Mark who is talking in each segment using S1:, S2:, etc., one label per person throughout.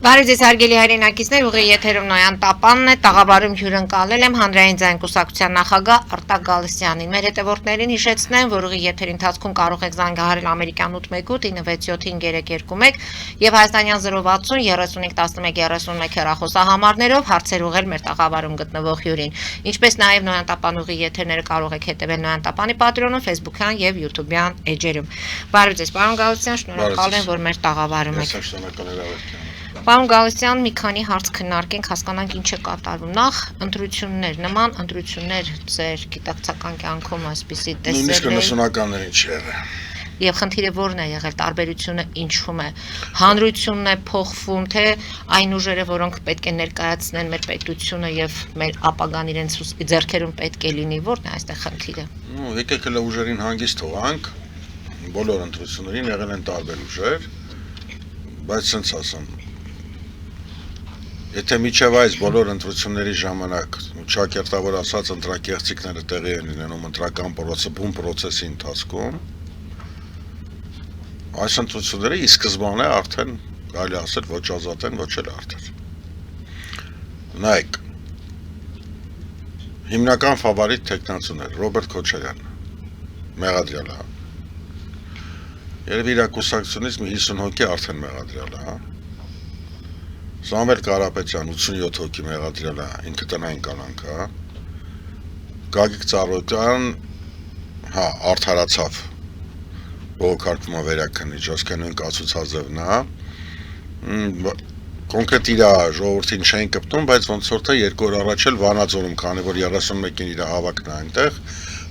S1: Բարև ձեզ հարգելի հայրենակիցներ, ուղիղ եթերում Նոյան Տապանն է, տաղավարում հյուրընկալել եմ հանրային ձայն կուսակցության նախագահ Արտակ Գալստյանին։ Մեր հետևորդներին հիշեցնեմ, որ ուղիղ եթերի ընթացքում կարող եք զանգահարել ամերիկյան 818-977-521 եւ հայաստանյան 060-3511-31 հեռախոսահամարներով հարցեր ուղղել մեր տաղավարում գտնվող հյուրին։ Ինչպես նաեւ Նոյան Տապան ուղիղ եթերները կարող եք հետևել Նոյան Տապանի Patreon-ում, Facebook-յան եւ YouTube-յան էջերում։ Բարև ձեզ, պարոն Գալստյան, շնորհակալ եմ, որ մեր տաղավարում եք։ Պարոն Գալստյան, մի քանի հարց քննարկենք, հասկանանք ինչ է կատարվում։ Նախ ընտրություններ, նման ընտրություններ ձեր գիտակցական կյանքում այսպիսի տեսել եք։
S2: Նույնիսկ 90-ականներին չի եղել։
S1: Եվ խնդիրը ո՞րն է եղել, տարբերությունը ինչու՞մ է։ Հանրությունն է փոխվում, թե այն ուժերը, որոնք պետք է ներկայացնեն մեր պետությունը եւ մեր ապագան իրենց ձեռքերում պետք է լինի, ո՞րն է այստեղ խնդիրը։
S2: Եկեք հələ ուժերին հանգիստ թողանք։ Բոլոր ընտրություններին եղել են տարբեր ուժեր, բայց ցենց ասեմ, եթե միջև այս բոլոր ընտրությունների ժամանակ ճակերտավոր ասած ընտրակեղծիքները տեղի են լինում ընտրական պրոցեսի ընթացքում, այս ընտրությունները ի սկզբանե արդեն կարելի ասել ոչ ազատ են, ոչ էլ արդար։ Նայեք, հիմնական ֆավորիտ թեկնածուներ Ռոբերտ Քոչարյան, մեղադրյալ է։ Երևի իր կուսակցությունից մի 50 հոգի արդեն մեղադրյալ է։ Սամվել Կարապետյան 87 հոգի մեղադրյալ է, ինքը տնային կալանք է։ Գագիկ Ծառոկյան, արդարացավ, բողոքարկվում է վերաքննիչ, ասկան նույն կացուցազևն է։ Կոնկրետ իր ժողովրդին չէին կպտում, բայց ոնց որ թե 2 օր առաջ էլ Վանաձորում, քանի որ 31-ին իր հավաքն է այնտեղ,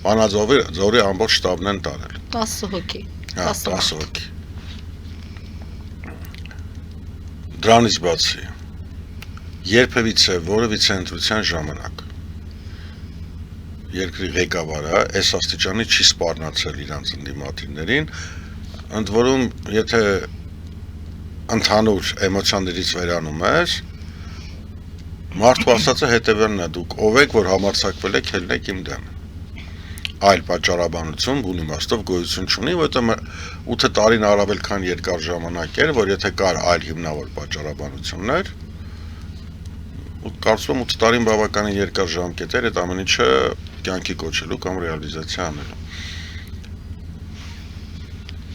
S2: Վանաձորի ամբողջ շտաբն են տարել։
S1: 10 հոգի։
S2: 10 հոգի։ Դրանից բացի, երբևիցե որևիցե ընտրության ժամանակ երկրի ղեկավարը այս աստիճանի չի սպառնացել իրանց ընդդիմադիրներին, ընդ որում, եթե ընդհանուր էմոցիաներից վերանում ես, մարդու ասածը հետևյալն է, դուք ով եք, որ համարձակվել եք ելնեք իմ դեմ։ Այլ պատճառաբանություն բուն իմաստով գոյություն չունի, որտեղ 8 տարին առավել քան երկար ժամանակ էր, որ եթե կար այլ հիմնավոր պատճառաբանություններ, կարծում եմ 8 տարին բավականին երկար ժամկետ էր այդ ամեն ինչը կյանքի կոչելու կամ ռեալիզացիա անելու։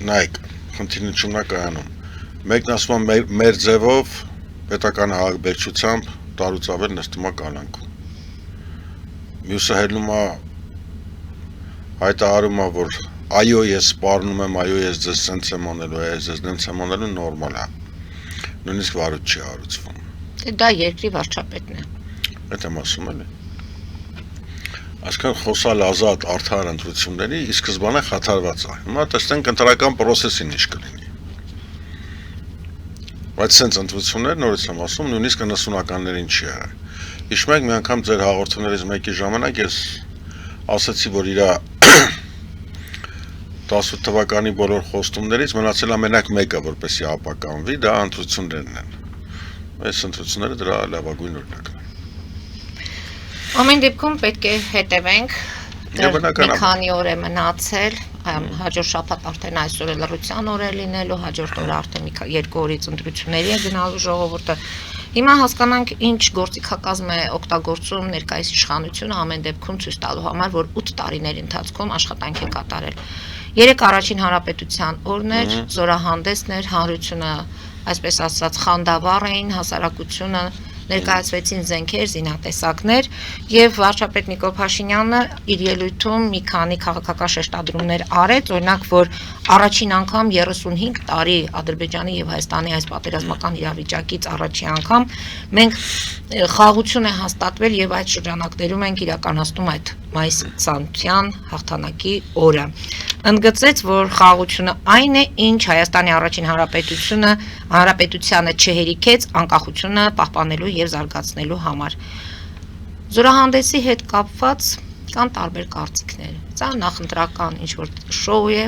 S2: Նայեք, խնդիրն ինչու՞մն է կայանում։ Մեկն ասում է մեր ձևով պետական հաղորդակցությամբ տարուծավել նստում է կալանքում։ Մյուսը հելնում է հայտարարում է, որ այո, ես սպառնում եմ, այո, ես ձեզ սենց եմ անելու, ես ձեզ նենց եմ անելու, նորմալ է։ Նույնիսկ վարույթ չի հարուցվում։
S1: Դա երկրի վարչապետն է։
S2: Այդ եմ ասում էլի։ Այսքան խոսալ ազատ արդար ընտրությունների ի սկզբանե խաթարված է։ Հիմա տեսնենք ընտրական պրոցեսին ինչ կլինի։ Բայց սենց ընտրություններ, նորից եմ ասում, նույնիսկ 90-ականներին չի եղել։ Հիշում եք, մի անգամ ձեր հաղորդումներից մեկի ժամանակ ես ասացի, որ իր 18 թվականի բոլոր խոստումներից մնացել է մենակ մեկը, որպեսզի ապականվի, դա ընտրություններն են։ Այս ընտրությունները դրա լավագույն օրինակն են։
S1: Ամեն դեպքում պետք է հետևենք, մի քանի օր է մնացել, հաջորդ շաբաթ արդեն այսօր է լռության օր է լինելու, հաջորդ օրը արդեն 2 օրից ընտրությունների է գնալու ժողովուրդը։ Հիմա հասկանանք ինչ գործիքակազմ է օգտագործում ներկայիս իշխանությունը ամեն դեպքում ցույց տալու համար, որ 8 տարիների ընթացքում աշխատանք է կատարել։ 3 առաջին հանրապետության օրներ, զորահանդեսներ, հանրությունը, այսպես ասած, խանդավառ էին, հասարակությունը ներկայացվեցին զենքեր, զինատեսակներ եւ վարչապետ Նիկոլ Փաշինյանը իր ելույթում մի քանի քաղաքական շեշտադրումներ արեց, օրինակ, որ առաջին անգամ 35 տարի Ադրբեջանի եւ Հայաստանի այս պատերազմական իրավիճակից առաջի անգամ մենք խաղաղություն է հաստատվել եւ այդ շրջանակներում ենք իրականացնում այդ մայիսի 20-յան հաղթանակի օրը։ Ընդգծեց, որ խաղաղությունը այն է, ինչ Հայաստանի առաջին հանրապետությանը չհերիքեց անկախությունը պահպանելու եւ զարգացնելու համար։ Զորահանդեսի հետ կապված կան տարբեր կարծիքներ։ Սա նախընտրական ինչ-որ շոու է։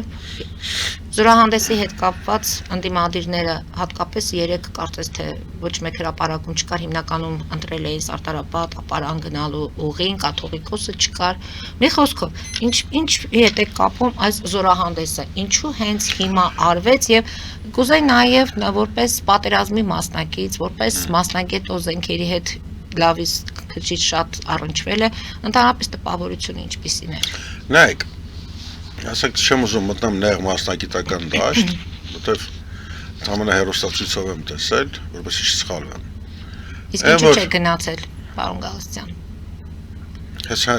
S1: Զորահանդեսի հետ կապված ընդդիմադիրները հատկապես 3 կարծես թե ոչ մեկ հրապարակում չկար, հիմնականում ընտրել էին Սարտարապատ, ապարան գնալու ուղին, կաթողիկոսը չկար։ Մի խոսքով, ինչ հետ է կապում այս զորահանդեսը, ինչու հենց հիմա արվեց եւ կուզեի նաեւ որպես պատերազմի մասնակից, որպես մասնագետ զենքերի հետ լավից քիչ շատ առնչվել է, ընդհանրապես տպավորությունը ինչպիսին է։
S2: Նայեք, ասենք չեմ ուզում մտնեմ նեղ մասնագիտական դաշտ, որտեղ համենա հերոստացույցով եմ տեսել, որպեսզի չսխալվեմ։
S1: Իսկ ինչու՞ չէ գնացել, պարոն Գալստյան։
S2: Հեսա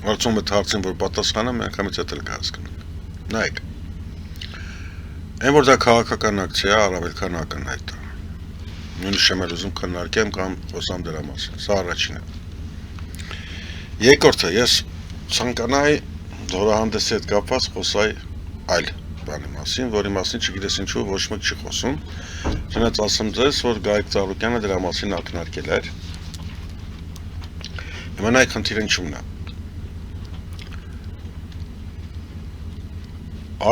S2: հարցում եք հարցին, որ պատասխանը մի անգամից էլ կհասկանանք։ Նայեք, այն որ դա քաղաքական ակցիա է, առավել քան ակնհայտ է։ Նույնիսկ չեմ ուզում քննարկեմ կամ խոսամ դրա մասին։ Սա առաջինը։ Երկրորդը, ես ցանկանայի զորահանդեսի հետ կապված խոսայի այլ բանի մասին, որի մասին չգիտես ինչու ոչ մեկ չի խոսում։ Չնայած ասեմ ձեզ, որ Գայիկ Ծառուկյանը դրա մասին ակնարկել էր։ Հիմա նայեք խնդիրը ինչումն է։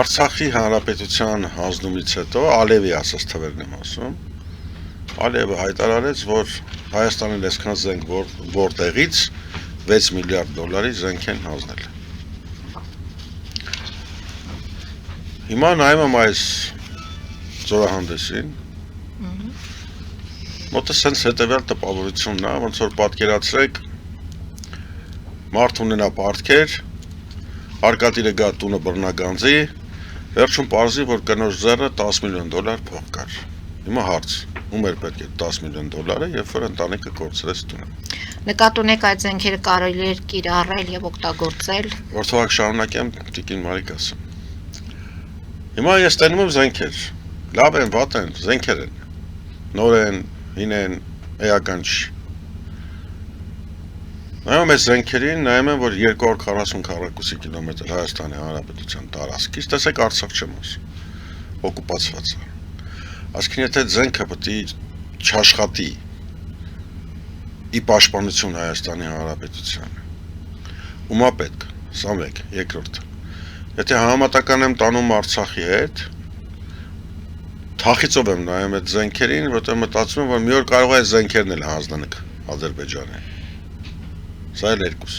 S2: Արցախի հանրապետության հանձնումից հետո Ալիևի ասած թվերն եմ ասում։ Ալիևը հայտարարեց, որ Հայաստանին այսքան զենք որտեղից 6 միլիարդ դոլարի զենք են հանձնել։ Հիմա նայում եմ այս զորահանդեսին, մոտը սենց հետևյալ տպավորությունն է, ոնց որ պատկերացրեք, մարդ ունենա պարտքեր, հարկատիրը գա տունը բռնագանձի, վերջում պարզի, որ կնոջ ձեռը 10 միլիոն դոլար փող կար։ Հիմա հարց, ում էր պետք է 10 միլիոն դոլարը, երբ որ ընտանիքը կորցրեց տունը։
S1: Նկատի ունեք այդ զենքերը կարելի էր կիրառել եւ օգտագործել։
S2: Որ թողակ շարունակեմ, տիկին Մարիկ ասեմ։ Հիմա ես տենում եմ զենքեր, լավ են, վատ են, զենքեր են, նոր են, հին են, էական չի։ Նայում ես զենքերին, նայում եմ, որ 240 քառակուսի կիլոմետր Հայաստանի Հանրապետության տարածքից, տեսեք Արցախ չեմ ասում, օկուպացված է։ Այսինքն եթե զենքը պետք է չաշխատի ի պաշտպանություն Հայաստանի Հանրապետությանը, ումա պետք, սա մեկ, երկրորդը։ Եթե համեմատական եմ տանում Արցախի հետ, թախիծով եմ նայում այդ զենքերին, որտեղ մտածում եմ, որ մի օր կարող է զենքերն էլ հանձնենք Ադրբեջանին։ Սա էլ երկուս։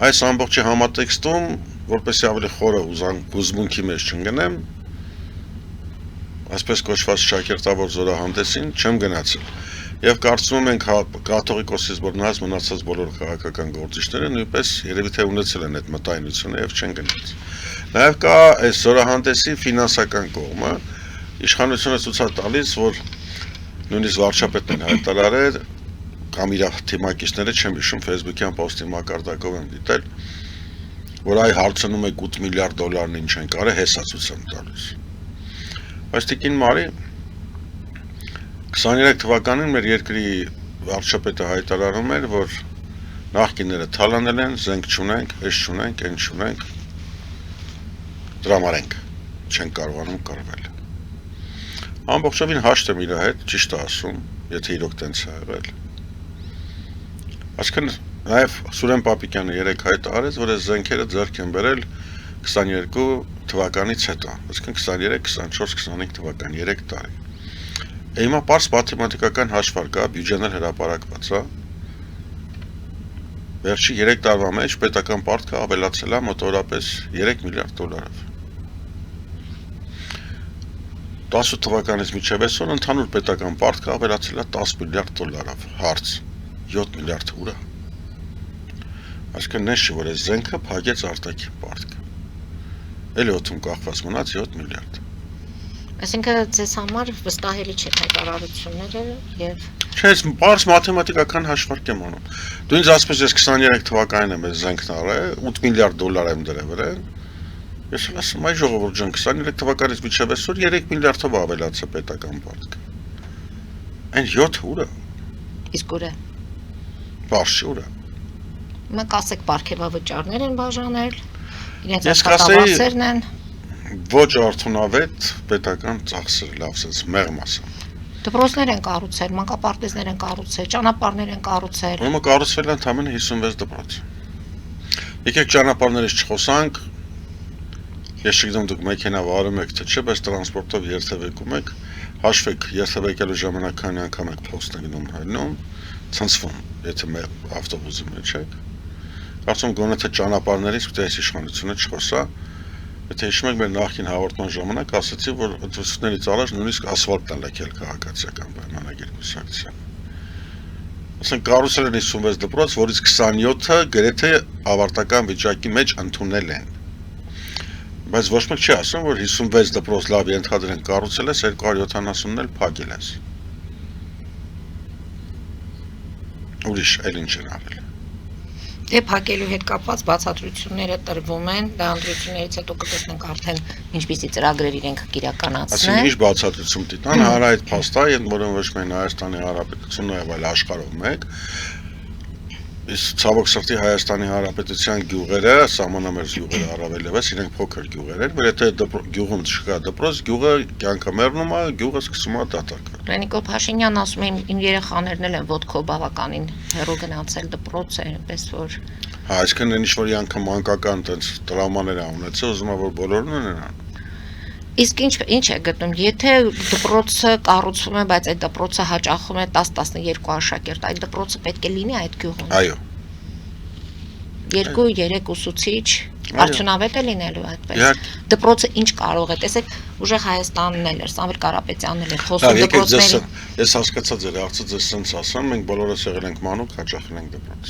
S2: Այս ամբողջի համատեքստում, որպեսզի ավելի խորը հուզմունքի մեջ չընկնեմ, այսպես կոչված շակերտավոր զորահանդեսին չեմ գնացել։ Եվ կարծում ենք կաթողիկոսից բռնած մնացած բոլոր քաղաքական գործիչները նույնպես երևի թե ունեցել են այդ մտայնությունը եւ չեն գնաց։ Նաեւ կա այս զորահանդեսի ֆինանսական կողմը, իշխանությունը ցույց է տալիս, որ նույնիսկ վարչապետն են հայտարարել կամ իր թիմակիցները, չեմ հիշում, Facebook-յան պոստի մակարդակով եմ դիտել, որ այ հարցնում եք 8 միլիարդ դոլարն ինչ են կարել, հեսա ցույց եմ տալիս։ Բայց տիկին Մարի 23 թվականին մեր երկրի վարչապետը հայտարարում էր, որ նախկինները թալանել են, զենք չունենք, էս չունենք, այն չունենք, դրամարենք, չեն կարողանում կռվել։ Ամբողջովին հաշտ եմ իր հետ, ճիշտ է ասում, եթե իրոք տենց է եղել։ Այսինքն նաև Սուրեն Պապիկյանը 3 հայտարարեց, որ այս զենքերը ձեռք են բերել 22 թվականից հետո, այսինքն 23, 24, 25 թվական 3 տարի։ Հիմա պարզ մաթեմատիկական հաշվար կա, բյուջեն էլ հրապարակված է։ Վերջի 3 տարվա մեջ պետական պարտքը ավելացել է մոտավորապես 3 միլիարդ դոլարով։ 18 թվականից մինչև այսօր ընդհանուր պետական պարտքը ավելացել է 10 միլիարդ դոլարով։ Հարց 7 միլիարդ ուր է։ Այսինքն նշ որ այս զենքը փակեց արտաքին պարտքը։ Էլի օդում կախված մնաց 7 միլիարդ։
S1: Այսինքն ձեզ համար վստահելի չէ հայտարարությունները եւ
S2: Չէ, պարզ մաթեմատիկական հաշվարկ եմ անում։ Դու ինձ ասես ես 23 թվականին եմ այս զենքն առել, 8 միլիարդ դոլար եմ դրել վրան։ Ես ասում այ ժողովուրդ ջան 23 թվականից մինչև այսօր 3 միլիարդով ավելացա պետական պարտքը։ Այն 7 ուր է։
S1: Իսկ ուր է։
S2: Բաշխ ուր է։
S1: Մենք ասեք ապարքեվավճարներ են բաժանել, իրենց
S2: Ես
S1: աշխատավարձերն են։
S2: Ոչ արդյունավետ պետական ծախսեր, լավ sense մեղմ ասեմ։
S1: Դպրոցներ են կառուցել, մանկապարտեզներ են կառուցել, ճանապարհներ են կառուցել։
S2: Ուրեմն կառուցվել են ընդամենը 56 դպրոց։ Եկեք ճանապարհներից չխոսանք։ Ես չգիտեմ դուք մեքենա վարում եք թե չէ, բայց տրանսպորտով երթևեկում եք, հաշվեք երթևեկելու ժամանակ քանի անգամ եք փոստը գնում հայնում, ցնցվում, եթե մեր ավտոբուսի մեջ եք։ Կարծում գոնե թե ճանապարհներից պետք է այս իշխանությունը չխոսա։ Եթե հիշում եք մեր նախկին հաղորդման ժամանակ ասացի, որ ընտրություններից առաջ նույնիսկ ասֆալտն է լքել քաղաքացիական պայմանագիր կուսակցության։ Ասենք կառուցել են 56 դպրոց, որից 27-ը գրեթե ավարտական վիճակի մեջ ընդունել են։ Բայց ոչ մեկ չի ասում, որ 56 դպրոց լավ ենթադրենք կառուցել ես, 270-ն էլ փակել ես։ Ուրիշ էլ ինչ են արել։
S1: Դե փակելու հետ կապված բացատրությունները տրվում են, դա ընտրություններից հետո կտեսնենք արդեն ինչպիսի ծրագրեր իրենք կիրականացնեն։
S2: Այսինքն ինչ բացատրություն տիտան, հանրայդ փաստա, որը ոչ միայն Հայաստանի Հանրապետությունն է, այլ աշխարհում մեկ։ Իսկ ցավոք սրտի Հայաստանի Հանրապետության գյուղերը, սահմանամերձ գյուղերը առավելևս, իրենք փոքր գյուղեր են, որ եթե գյուղում չկա դպրոց, գյուղը կյանքը մեռնում է, գյուղը սկսում է դատարկվել։
S1: Նիկոլ Փաշինյանն ասում է, իմ երեխաներն էլ են ոտքով բավականին հեռու գնացել դպրոց է, այնպես որ
S2: Հա, այսինքն ինչ որ յանքը մանկական տենց տրավմաներ ա ունեցել, ուզում եմ որ բոլորն ունենան։
S1: Իսկ ինչ է գտնում, եթե դպրոցը կառուցվում է, բայց այդ դպրոցը հաճախում է 10-12 աշակերտ, այդ դպրոցը պետք է լինի այդ գյուղում։
S2: Այո։
S1: 2-3 ուսուցիչ արդյունավետ է լինելու այդպես։ Դպրոցը ինչ կարող է, տեսեք, ուժեղ Հայաստանն էլ էր, Սամվել Կարապետյանն էլ էր խոսում դպրոցների։
S2: Ես հասկացա ձեր հարցը, ձեզ sense ասեմ, մենք բոլորս եղել ենք մանուկ, հաճախել ենք դպրոց։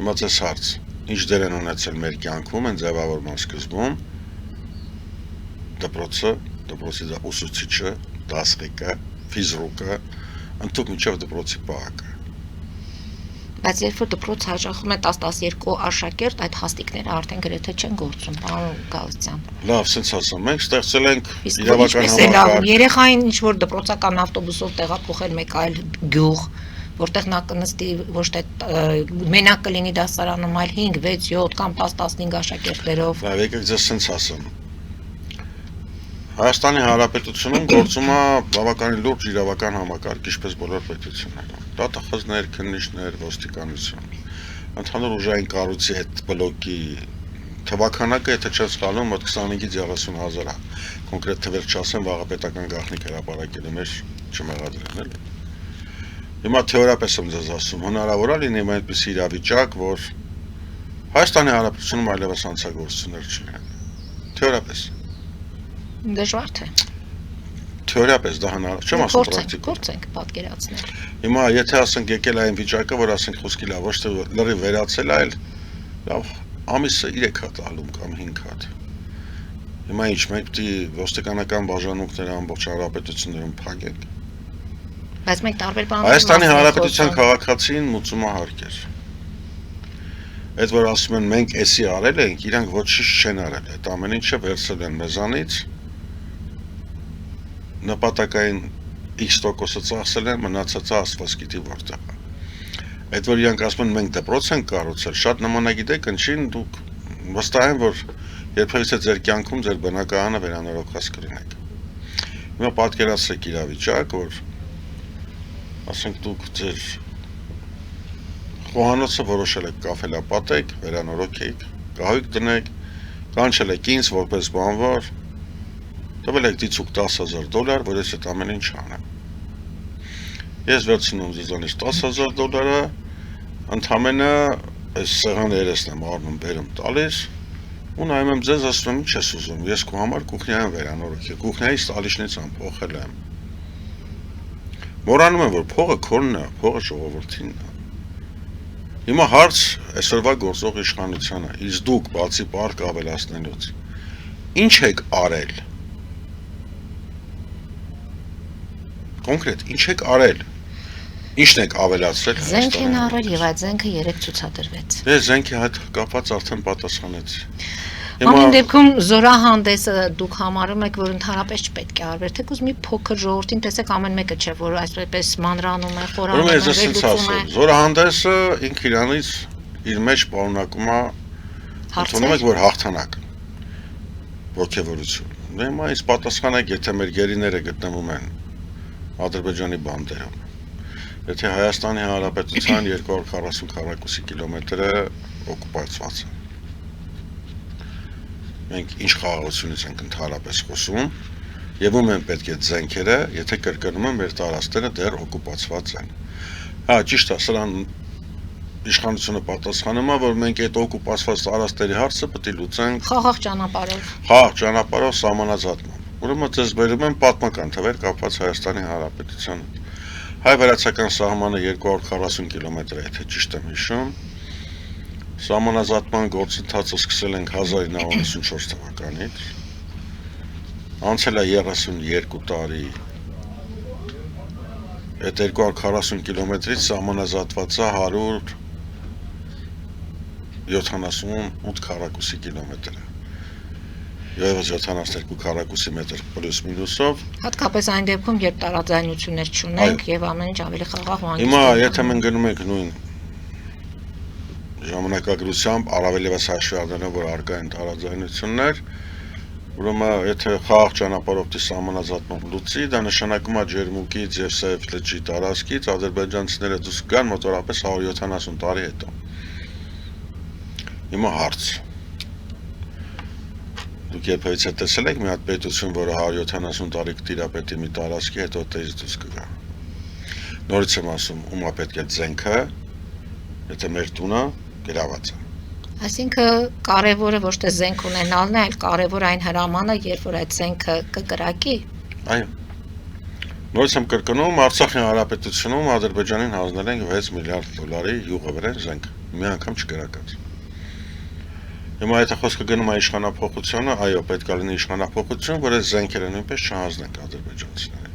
S2: Հիմա ձեզ հարց, ինչ դեր են ունեցել մեր կյանքում, այն ձևավորման սկզբում դպրոցի ուսուցիչը, դասղիկը, ֆիզրուկը, ընդհանուր միջև դպրոցի պահակը։
S1: Բայց երբ որ դպրոց հաճախում է 10-12 աշակերտ, այդ հաստիկները արդեն գրեթե չեն գործում, պարոն Գալստյան։
S2: Լավ, sense ասեմ, մենք ստեղծել ենք իրավական
S1: համակարգ։ Երեխային ինչ որ դպրոցական ավտոբուսով տեղափոխել մեկ այլ գյուղ, որտեղ նա կնստի ոչ թե մենակ կլինի դասարանում, այլ 5, 6, 7 կամ 10-15 աշակերտներով։
S2: Լավ, եկեք ձեզ sense ասեմ։ Հայաստանի Հանրապետությունում գործում է բավականին լուրջ իրավական համակարգ, ինչպես բոլոր պետություններում։ Դատախազներ, քննիչներ, ոստիկանություն։ Ընդհանուր ուժային կառույցի հետ բլոկի թվականակը, եթե չեմ սխալվում, մոտ 25-ից 30 հազար է։ Կոնկրետ թվեր չասեմ, վաղը պետական գաղտնիք հրապարակել եմ, չմեղադրել։ Հիմա թեորիապես եմ ձեզ ասում, հնարավոր է լինի այնպիսի իրավիճակ, որ Հայաստանի Հանրապետությունում այլևս հանցագործություններ չլինեն։ Թեորիապես։
S1: Դժվար թե։
S2: Թեորիապես դա հնարավոր, չեմ ասում պրակտիկորեն։
S1: Փորձենք պատկերացնել։
S2: Հիմա եթե ասենք եկել այն վիճակը, որ ասենք խոսքի լավ, ոչ թե լրի վերացել, այլ լավ ամիսը 3 հատ ալում կամ 5 հատ։ Հիմա ինչ, մենք պիտի ոստիկանական բաժանմունքները ամբողջ հանրապետություններում փակենք։
S1: Բայց մենք տարբեր բաներ
S2: Հայաստանի Հանրապետության քաղաքացին մուծումահարկ էր։ Այդ որ ասում են մենք էսի արել ենք, իրանք ոչինչ չեն արել, այդ ամեն ինչը վերցրել են մեզանից, նպատակային X% ծախսել են, մնացածը Աստված գիտի որտեղ է։ Այդ որ իրանք ասում են մենք դպրոց ենք կառուցել, շատ նմանագիտեք, ինչին դուք վստահ եմ, որ երբևիցե ձեր կյանքում ձեր բնակարանը վերանորոգած կլինեք։ Հիմա պատկերացրեք իրավիճակ, որ ասենք դուք ձեր խոհանոցը որոշել եք կաֆելապատեք, վերանորոգեք, գահույք դնեք, կանչել եք ինձ որպես բանվոր, տվել եք դիցուկ $10,000, որ ես այդ ամեն ինչ անեմ։ Ես վերցնում ձեզանից $10,000, ընդամենը այս սեղանը երեսն եմ առնում, բերում տալիս, ու նայում եմ ձեզ, ասում եմ, ինչ ես ուզում, ես քո համար կուխնիայում վերանորոգել, կուխնիայից տալիշնից ամփոխել եմ։ Մոռանում եմ, որ փողը քոնն է, փողը ժողովրդինն է։ Հիմա հարց այսօրվա գործող իշխանությանը, իսկ դուք բացի պարկ ավելացնելուց, ինչ եք արել։ Կոնկրետ, ինչ եք արել։ Ինչն եք ավելացրել։
S1: Զենք են արել եւ այդ զենքը 3 ցուցադրվեց։
S2: Ես զենքի հետ կապված արդեն պատասխանեցի։
S1: Ամեն դեպքում զորահանդեսը դուք համարում եք, որ ընդհանրապես չպետք է արվեր, թեկուզ մի փոքր ժողովրդին տեսեք ամեն մեկը չէ, որ այսպես մանրանում է, խորանում է, վերլուծում է։
S2: Զորահանդեսը ինքը իրանից իր մեջ պարունակում է ընդունում եք, որ հաղթանակ ոգևորություն։ Հիմա ինձ պատասխանեք, եթե մեր գերիները գտնվում են Ադրբեջանի բանդերում, եթե Հայաստանի Հանրապետության 240 քառակուսի կիլոմետրը օկուպացված է, մենք ինչ խաղաղությունից ենք ընդհանրապես խոսում եւ ում են պետք է զենքերը, եթե կրկնում եմ մեր տարածքները դեռ օկուպացված են։ Հա, ճիշտ է, սրան իշխանությունը պատասխանում է, որ մենք այդ օկուպացված տարածքների հարցը պետք է լուծենք
S1: խաղաղ ճանապարհով։
S2: Խաղաղ ճանապարհով սահմանազատման։ Ուրեմն ձեզ բերում են պատմական թվեր կապված Հայաստանի Հանրապետության հետ։ Հայ-վրացական սահմանը 240 կիլոմետր է, եթե ճիշտ եմ հիշում։ Սահմանազատման գործընթացը սկսել ենք 1994 թվականից։ Անցել է 32 տարի։ Այդ 240 կիլոմետրից սահմանազատված է 178 քառակուսի կիլոմետր։ Եվ 72 քառակուսի մետր պլյուս մինուսով։
S1: Հատկապես այն դեպքում, երբ տարաձայնություններ չունենք եւ ամեն ինչ ավելի խաղաղ ու
S2: Հիմա եթե մենք գնում ենք նույն ժամանակագրությամբ, առավել եւս հաշվի առնելով, որ արկա են տարաձայնություններ, ուրեմն եթե խաղաղ ճանապարհով դի սահմանազատման լուծի, դա նշանակում է Ջերմուկից եւ Սեև լճի տարածքից ադրբեջանցիները դուրս գան մոտավորապես 170 տարի հետո։ Հիմա հարց Դուք երբևիցե տեսել եք մի հատ պետություն, որը 170 տարի կտիրապետի մի տարածքի հետո դից դուրս կգա։ Նորից եմ ասում, ումա պետք է զենքը, եթե մեր տունը գրաված է։
S1: Այսինքն կարևորը ոչ թե զենք ունենալն է, այլ կարևոր այն հրամանը, երբ որ այդ զենքը կկրակի։
S2: Այո։ Նորից եմ կրկնում, Արցախի Հանրապետությունում Ադրբեջանին հանձնել են 6 միլիարդ դոլարի յուղովերեն զենք, մի անգամ չկրակած։ Հիմա եթե խոսքը գնում է իշխանափոխությունը, այո, պետք է լինի իշխանափոխություն, որ այս զենքերը նույնպես չհանձնենք ադրբեջանցիներին։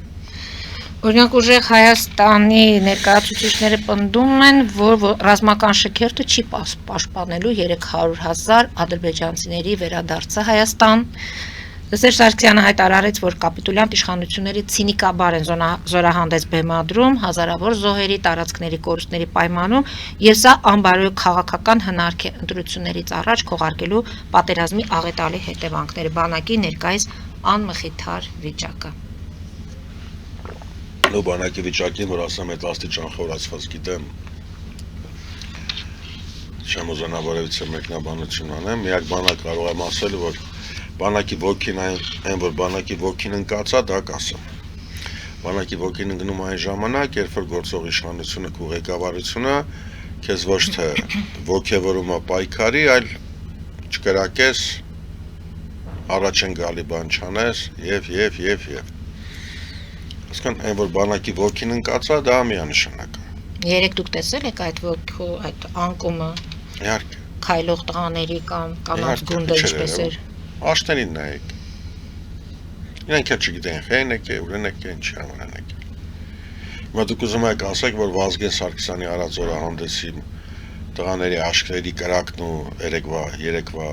S1: Օրինակ ուժեղ Հայաստանի ներկայացուցիչները պնդում են, որ ռազմական շքերթը չի պաշտպանելու 300,000 ադրբեջանցիների վերադարձը Հայաստան։ Սերժ Սարգսյանը հայտարարեց, որ կապիտուլյանտ իշխանությունների ցինիկաբար են զորահանդես բեմադրում հազարավոր զոհերի տարածքների կորուստների պայմանում եւ սա անբարոյ քաղաքական հնարք է ընտրություններից առաջ քողարկելու պատերազմի աղետալի հետևանքները բանակի ներկայիս անմխիթար վիճակը։
S2: Նո բանակի վիճակին, որ ասեմ այդ աստիճան խորացված գիտեմ, չեմ ուզենա որևիցե մեկնաբանություն անեմ, միակ բանակ կարող եմ ասել, որ բանակի ոգին այն որ բանակի ոգին ընկած է, դա կասեմ։ Բանակի ոգին ընկնում այն ժամանակ, երբ որ գործող իշխանությունը ու ղեկավարությունը քեզ ոչ թե ոգևորում է պայքարի, այլ չկրակես, առաջ են գալի բան չանես եւ։ Հասկան, այն որ բանակի ոգին ընկած է, դա միանշանակ է։
S1: Երեք դուք տեսել եք այդ ոգու, այդ անկումը։
S2: Իհարկե։
S1: Քայլող տղաների կամ կանանց գունդը ինչպես էր։
S2: Աշտերին նայեք։ Իրանք էլ չգիտեն խեն եք, ուրեն եք, ինչի համար եք։ Հիմա դուք ուզում եք ասեք, որ Վազգեն Սարգսյանի արած զորահանդեսի տղաների աշկերտի կրակն ու երեկվա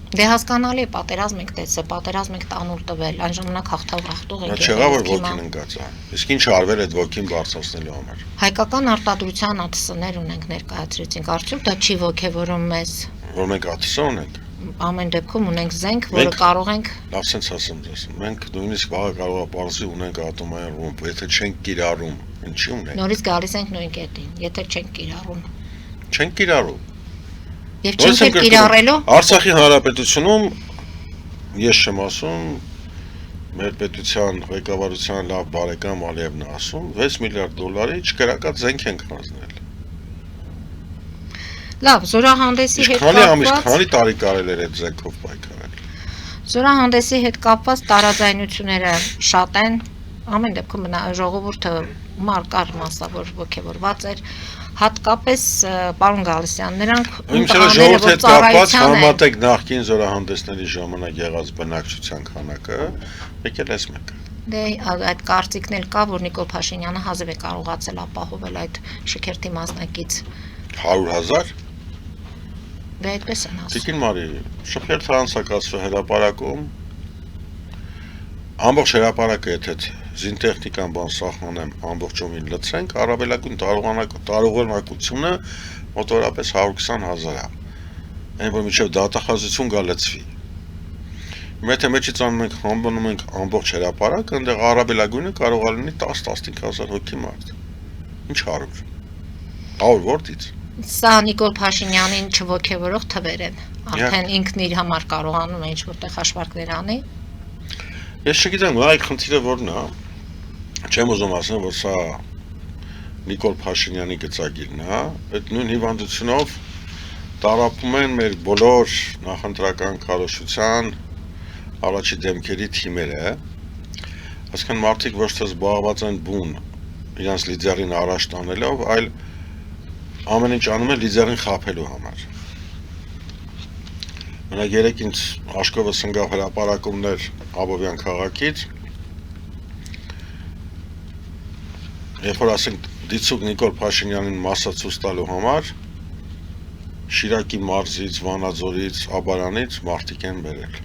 S1: Դե հասկանալի է, պատերազմ եք տեսել, պատերազմ եք տանուլ տվել, այն ժամանակ հաղթող եք։
S2: Նա չեղա որ ոգին ընկած է։ Իսկ ինչ արվել այդ ոգին բարձրացնելու համար։
S1: Հայկական արտադրության ԱԹՍ-ներ ունենք ներկայացրեցինք, արդյոք դա չի ոգևորում մեզ։
S2: Որ մենք ԱԹՍ ունենք։
S1: Ամեն դեպքում ունենք զենք, որը կարող ենք։
S2: Լավ sense ասեմ ձեզ։ Մենք նույնիսկ վաղը կարող է պարզի ունենք ատոմային ռումբ, եթե չենք կիրառում, ինչի ունենք։
S1: Նորից գալիս ենք նույն կետին, եթե չենք կիրառում։
S2: Չենք կիրառում։
S1: Եվ չենք կիրառելու։
S2: Արցախի Հանրապետությունում ես չեմ ասում, մեր պետության ղեկավարության լավ բարեկամ Ալիևն է ասում, 6 միլիարդ դոլարի չկրակած զենք ենք հանձնել։
S1: Լավ, զորահանդեսի հետ
S2: կապված քանի տարի կարել էր այդ զենքով պայքարել։
S1: Զորահանդեսի հետ կապված տարաձայնությունները շատ են, ամեն դեպքում ժողովուրդը մարկար մասավոր ոգևորված էր, հատկապես պարոն Գալստյան, նրանք
S2: ժողովրդի հետ կապված համատեք նախկին զորահանդեսների ժամանակ եղած բնակչության քանակը, եկել էս մեկը։
S1: Դե այդ կարծիքն էլ կա, որ Նիկոլ Փաշինյանը հազիվ է կարողացել ապահովել այդ շքերթի մասնակից
S2: 100,000
S1: Դե այդպես են ասում։
S2: Տիկին Մարի, շքերթը անցակացվել հրապարակում, ամբողջ հրապարակը եթե զինտեխնիկան բան սահմանեմ ամբողջովին լցենք, առավելագույն տարողանակությունը մոտավորապես 120,000 է։ Այն որ մինչև դատախազություն գա լցվի։ Եթե մեջից անում ենք համբնում ենք ամբողջ հրապարակը, այնտեղ առավելագույնը կարող է լինի 10-15,000 հոգի մարդ։ Ինչ 100։ 100 որտից։
S1: Սա Նիկոլ Փաշինյանին չոգևորող թվեր են։ Արդեն ինքն իր համար կարողանում է ինչ-որտեղ հաշվարկներ անի։
S2: Ես չգիտեմ, այ խնդիրը որն է։ Չեմ ուզում ասեմ, որ սա Նիկոլ Փաշինյանի գծագիրն է, այդ նույն հիվանդությունով տարապում են մեր բոլոր նախընտրական քարոզչության առաջի դեմքերի թիմերը, այսինքն մարդիկ ոչ թե զբաղված են բուն իրենց լիդերին առաջ տանելով, այլ ամեն ինչ անում են լիդերին խաբելու համար։ Մենակ երեք ինձ աշկովս ընկավ հրապարակումներ Աբովյան քաղաքից, երբ որ ասենք դիցուկ Նիկոլ Փաշինյանին մասացույց տալու համար Շիրակի մարզից, Վանաձորից, Աբարանից մարդիկ են բերել։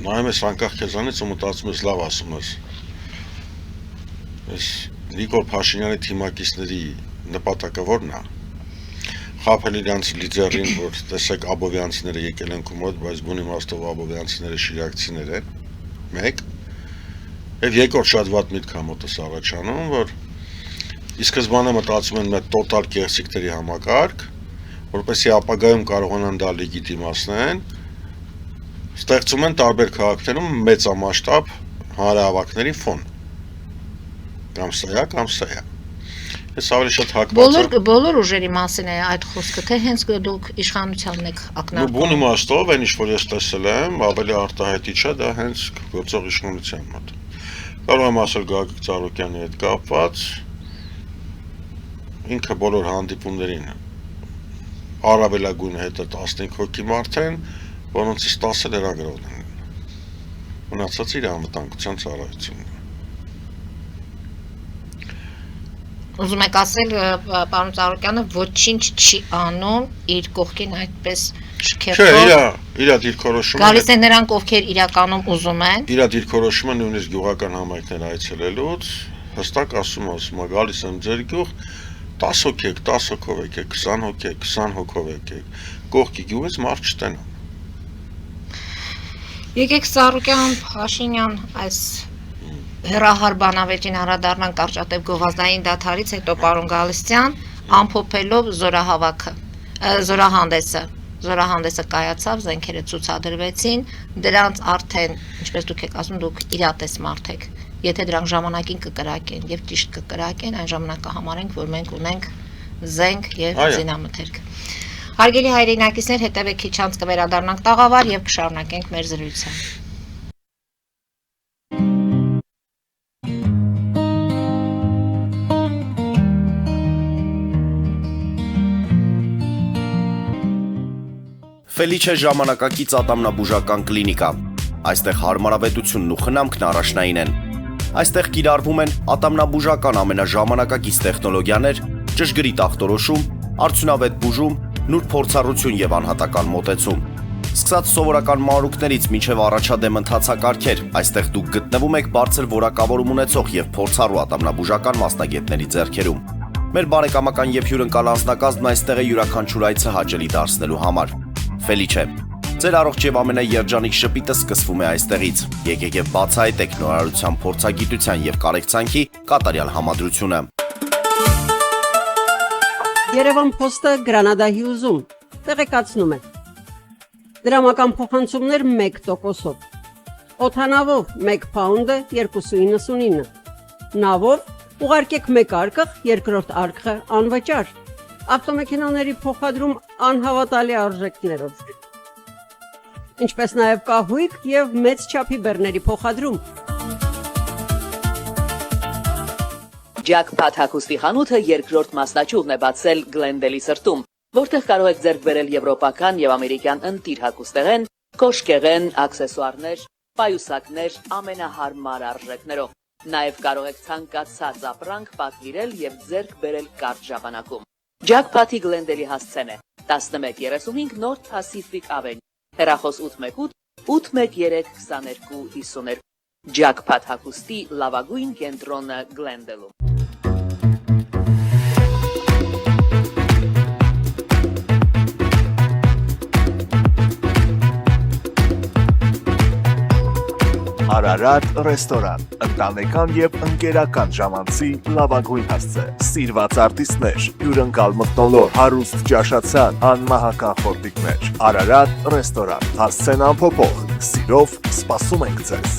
S2: Նայում ես անկախ քեզանից ու մտածում ես լավ ասում ես։ Ես Նիկոլ Փաշինյանի թիմակիցների նպատակը որն է։ Խաբել իրանց լիդերին, որ տեսեք աբովյանցիները եկել են քո մոտ, բայց բուն իմաստով աբովյանցիները շիրակցիներ են։ Մեկ։ Եվ երկրորդ շատ վատ միտք է մոտս առաջանում, որ ի սկզբանե մտածում են մեր տոտալ կեղծիքների համակարգ, որպեսզի ապագայում կարողանան դա լեգիտիմացնեն, ստեղծում են տարբեր քաղաքներում մեծամասշտաբ հանրահավաքների ֆոն։ Կամ սա է, կամ սա է։ Ես ավելի շատ հակված եմ։
S1: Բոլոր ուժերի մասին է այդ խոսքը, թե հենց դուք իշխանությանն եք ակնարկում։
S2: Բուն իմաստով, այն ինչ որ ես տեսել եմ, ավելի արտահայտիչ է դա հենց գործող իշխանության մոտ։ Կարող եմ ասել Գագիկ Ծառուկյանի հետ կապված, ինքը բոլոր հանդիպումներին առավելագույնը հետը 15 հոգի մարդ են, որոնցից 10-ը լրագրողներ են։ Մնացածը իր անվտանգության ծառայությունն է։
S1: Ուզում եք ասել, պարոն Ծառուկյանը ոչինչ չի անում իր կողքին այդպես շքեղով։
S2: Չէ, իր դիրքորոշումը։
S1: Գալիս են նրանք, ովքեր իրականում ուզում են։
S2: Իր դիրքորոշումը նույնիսկ գյուղական համայնքներ այցելելուց հստակ ասում է, գալիս եմ ձեր գյուղ, 10 հոգի եք, 10 հոգով եք, 20 հոգի եք, 20 հոգով եք, կողքի գյուղից մարդ չտենան։
S1: Եկեք Ծառուկյան, Փաշինյան, այս հեռահար բանավեճին անդրադառնանք կարճատև գովազդային դադարից հետո պարոն Գալստյան ամփոփելով զորահանդեսը կայացավ, զենքերը ցուցադրվեցին, դրանց արդեն, ինչպես դուք եք ասում, դուք իրատես մարդ եք, եթե դրանք ժամանակին կկրակեն եւ ճիշտ կկրակեն, այն ժամանակ կհամարենք, որ մենք ունենք զենք եւ զինամթերք։ Հարգելի հայրենակիցներ, հետևեք քիչ անց կվերադառնանք տաղավար եւ կշարունակենք մեր զրույցը։
S3: Ֆելիչե ժամանակակից ատամնաբուժական կլինիկա։ Այստեղ հարմարավետությունն ու խնամքն առաջնային են։ Այստեղ կիրառվում են ատամնաբուժական ամենաժամանակակից տեխնոլոգիաներ, ճշգրիտ ախտորոշում, արդյունավետ բուժում, նուրբ փորձառություն եւ անհատական մոտեցում։ Սկսած սովորական մանրուքներից մինչև առաջադեմ ընթացակարգեր, այստեղ դուք գտնվում եք բարձր որակավորում ունեցող եւ փորձառու ատամնաբուժական մասնագետների ձեռքերում։ Մեր բարեկամական եւ հյուրընկալ անձնակազմն այստեղ է յուրաքանչյուր այցը հաճելի դարձնելու համար։ Ֆելիչե, ձեր առողջ եւ ամենաերջանիկ շպիտը սկսվում է այստեղից։ Եկեք եւ բացահայտեք նորարարության փորձագիտության եւ կարեկցանքի կատարյալ համադրությունը։
S4: Երևան Փոստը Գրանադայի ուզում տեղեկացնում է։ Դրամական փոխանցումներ 1%-ով։ Օդանավով 1 փաունդը 2.99։ Նավով ուղարկեք 1 արկղ, երկրորդ արկղը անվճար։ Ավտոմեքենաների փոխադրում անհավատալի արժեքներով։ Ինչպես նաև կահույք եւ մեծ չափի բեռների փոխադրում։
S5: Jackpot հագուստի խանութը երկրորդ մասնաճյուղն է բացել Գլենդելի սրտում, որտեղ կարող եք ձեռք բերել եվրոպական եւ ամերիկյան ընտիր հագուստեղեն, կոշկեղեն, աքսեսուարներ, պայուսակներ ամենահարմար արժեքներով։ Նաև կարող եք ցանկացած ապրանք պատվիրել եւ ձեռք բերել կարճ ժամանակում։ Jackpot-ի Գլենդելի հասցեն է 1135 North Pacific Avenue, հեռախոս 818 813 2252։ Jackpot հագուստի լավագույն կենտրոնը Գլենդելում։
S6: Արարատ ռեստորան, ընտանեկան եւ ընկերական ժամանցի լավագույն հասցե, սիրված արտիստներ, հյուրընկալ մթնոլորտ, հարուստ ճաշացան, անմահական խորտիկներ, Արարատ ռեստորան, հասցեն անփոփոխ, սիրով սպասում ենք ձեզ։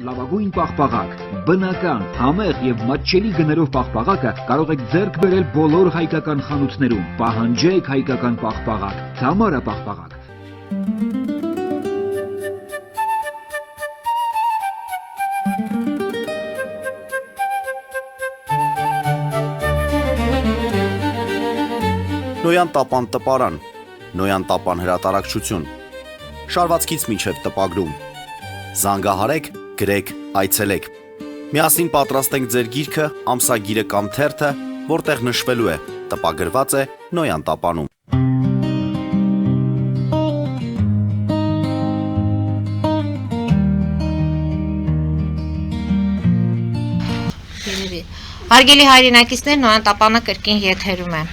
S7: Լավագույն պաղպաղակ, բնական, համեղ եւ մատչելի գներով պաղպաղակը կարող եք ձեռք բերել բոլոր հայկական խանութներում։ Պահանջեք հայկական պաղպաղակ, Թամարա պաղպաղակ։
S3: Նոյան տապան տպարան, Նոյան տապան հրատարակչություն, շարվածքից մինչև տպագրում, զանգահարեք, գրեք, այցելեք, միասին պատրաստենք ձեր գիրքը, ամսագիրը կամ թերթը, որտեղ նշվելու է, տպագրված է Նոյան տապանում։
S1: Հարգելի հայրենակիցներ, Նոյան տապանը կրկին եթերում է։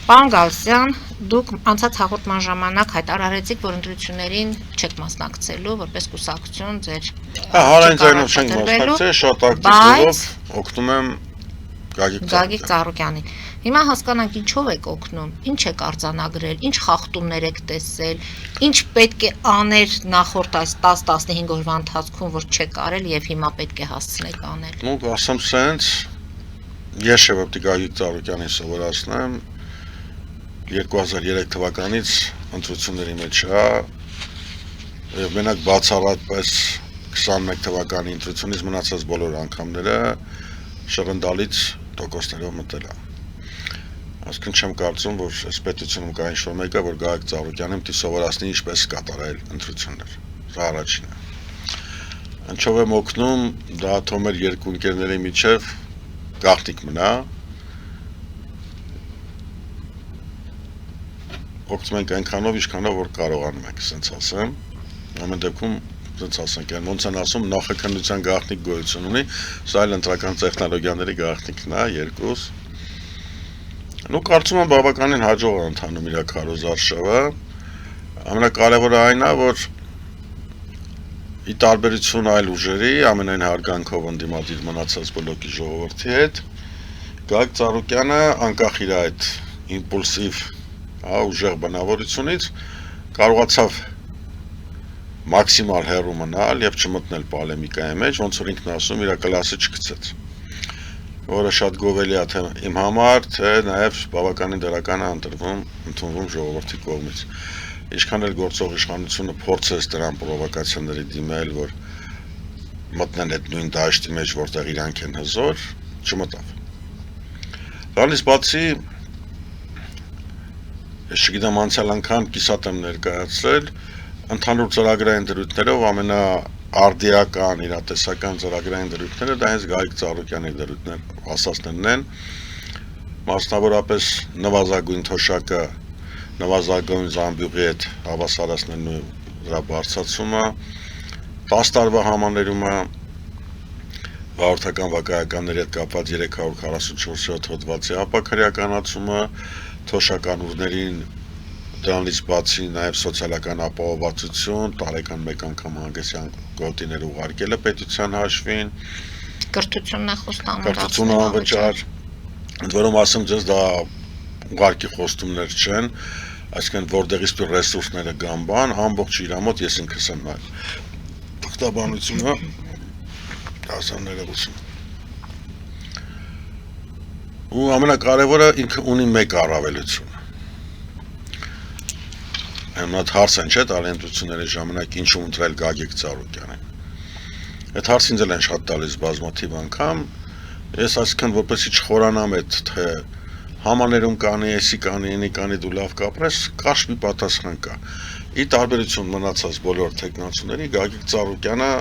S1: Պարոն Գալստյան, դուք անցած հաղորդման ժամանակ հայտարարեցիք, որ ընտրություններին չեք մասնակցելու, որպես կուսակցություն ձեր
S2: Հարային ձայնով չենք մասնակցել, շատ ակտիվով օգնում եմ
S1: Գագիկ Ծառուկյանին։ Հիմա հասկանանք ինչով եք օգնում, ինչ եք արձանագրել, ինչ խախտումներ եք տեսել, ինչ պետք է աներ նախորդ այս 10-15 օրվա ընթացքում, որ չեք արել եւ հիմա պետք է հասցնեք անել։
S2: Ну, ասեմ սենց, ես շեւեպ Գագիկ Ծառուկյանին սովորացնեմ 2003 թվականից ընտրությունների մեջ է եւ մենակ բացառապես 21 թվականի ընտրությունից մնացած բոլոր անգամները շռնդալից տոկոսներով մտել է։ Այսինքն չեմ կարծում, որ այս պետությունում կա ինչ-որ մեկը, որ Գագիկ Ծառուկյանին պիտի սովորացնի ինչպես կատարել ընտրություններ։ Դա առաջինն է։ Ինչով եմ օգնում, դա թող մեր երկու ընկերների միջև գաղտնիք մնա։ Օգնում ենք այնքանով, ինչքանով որ կարողանում ենք, ասենց ասեմ։ Ամեն դեպքում, ասենց ասենք, ոնց են ասում, նախաքննության գաղտնիք գոյություն ունի, սա այլ ընտրական տեխնոլոգիաների գաղտնիքն է, երկուս։ Ну, կարծում եմ բավականին հաջող է ընթանում իր քարոզարշավը։ Ամենակարևորը այն է, որ ի տարբերություն այլ ուժերի, ամենայն հարգանքով ընդդիմադիր մնացած բլոկի ժողովրդի հետ, Գագիկ Ծառուկյանը անկախ իր այդ իմպուլսիվ ուժեղ բնավորությունից կարողացավ մաքսիմալ հեռու մնալ եւ չմտնել պոլեմիկայի մեջ, ոնց որ ինքն ասում իր կլասը չգցեց, որը շատ գովելի է թե իմ համար, թե նաեւ բավականին դրական է ընդունվում ժողովրդի կողմից։ Ինչքան էլ գործող իշխանությունը փորձեց դրան պրովոկացիաների դիմել, որ մտնեն այդ նույն դաշտի մեջ, որտեղ իրանք են հզոր, չմտավ։ Դրանից բացի ես չգիտեմ անցյալ անգամ կիսատ եմ ներկայացրել ընդհանուր ծրագրային դրույթներով ամենաարդիական իրատեսական ծրագրային դրույթները դա հենց Գագիկ Ծառուկյանի ասածներն են, մասնավորապես նվազագույն թոշակը, նվազագույն զամբյուղի հետ հավասարացնելու դրա բարձրացումը, 10 տարվա համաներումը, վարորդական վկայականների հետ կապված 344 հոդվածի ապաքրեականացումը, թոշական ուրներին դրանից բացի նաև սոցիալական ապահովվածություն, տարեկան մեկ անգամ հանգեցյան գոտիներ ուղարկելը պետության հաշվին,
S1: կրթությունն է խոստանում,
S2: կրթությունը անվճար, ընդ որում ասեմ ձեզ դա ուղարկի խոստումներ չեն, այսինքն որտեղից պիտի ռեսուրսները գան բան, ամբողջ իր մոտ ես ինքս եմ նայել թղթաբանությունը դասաներողություն։ Ու ամենակարևորը ինքը ունի մեկ առավելություն։ Այդ հարցը չէ տալենտությունների ժամանակ ինչու ընտրել Գագիկ Ծառուկյանին։ Այդ հարցին ձել են շատ տալիս բազմաթիվ անգամ, ես այսքան որպեսի չխորանամ այդ թե համաներում կանի, էսի կանի, ինի կանի դու լավ կապրես, կարճ մի պատասխան կա։ Ի տարբերություն մնացած բոլոր տեխնացուների Գագիկ Ծառուկյանը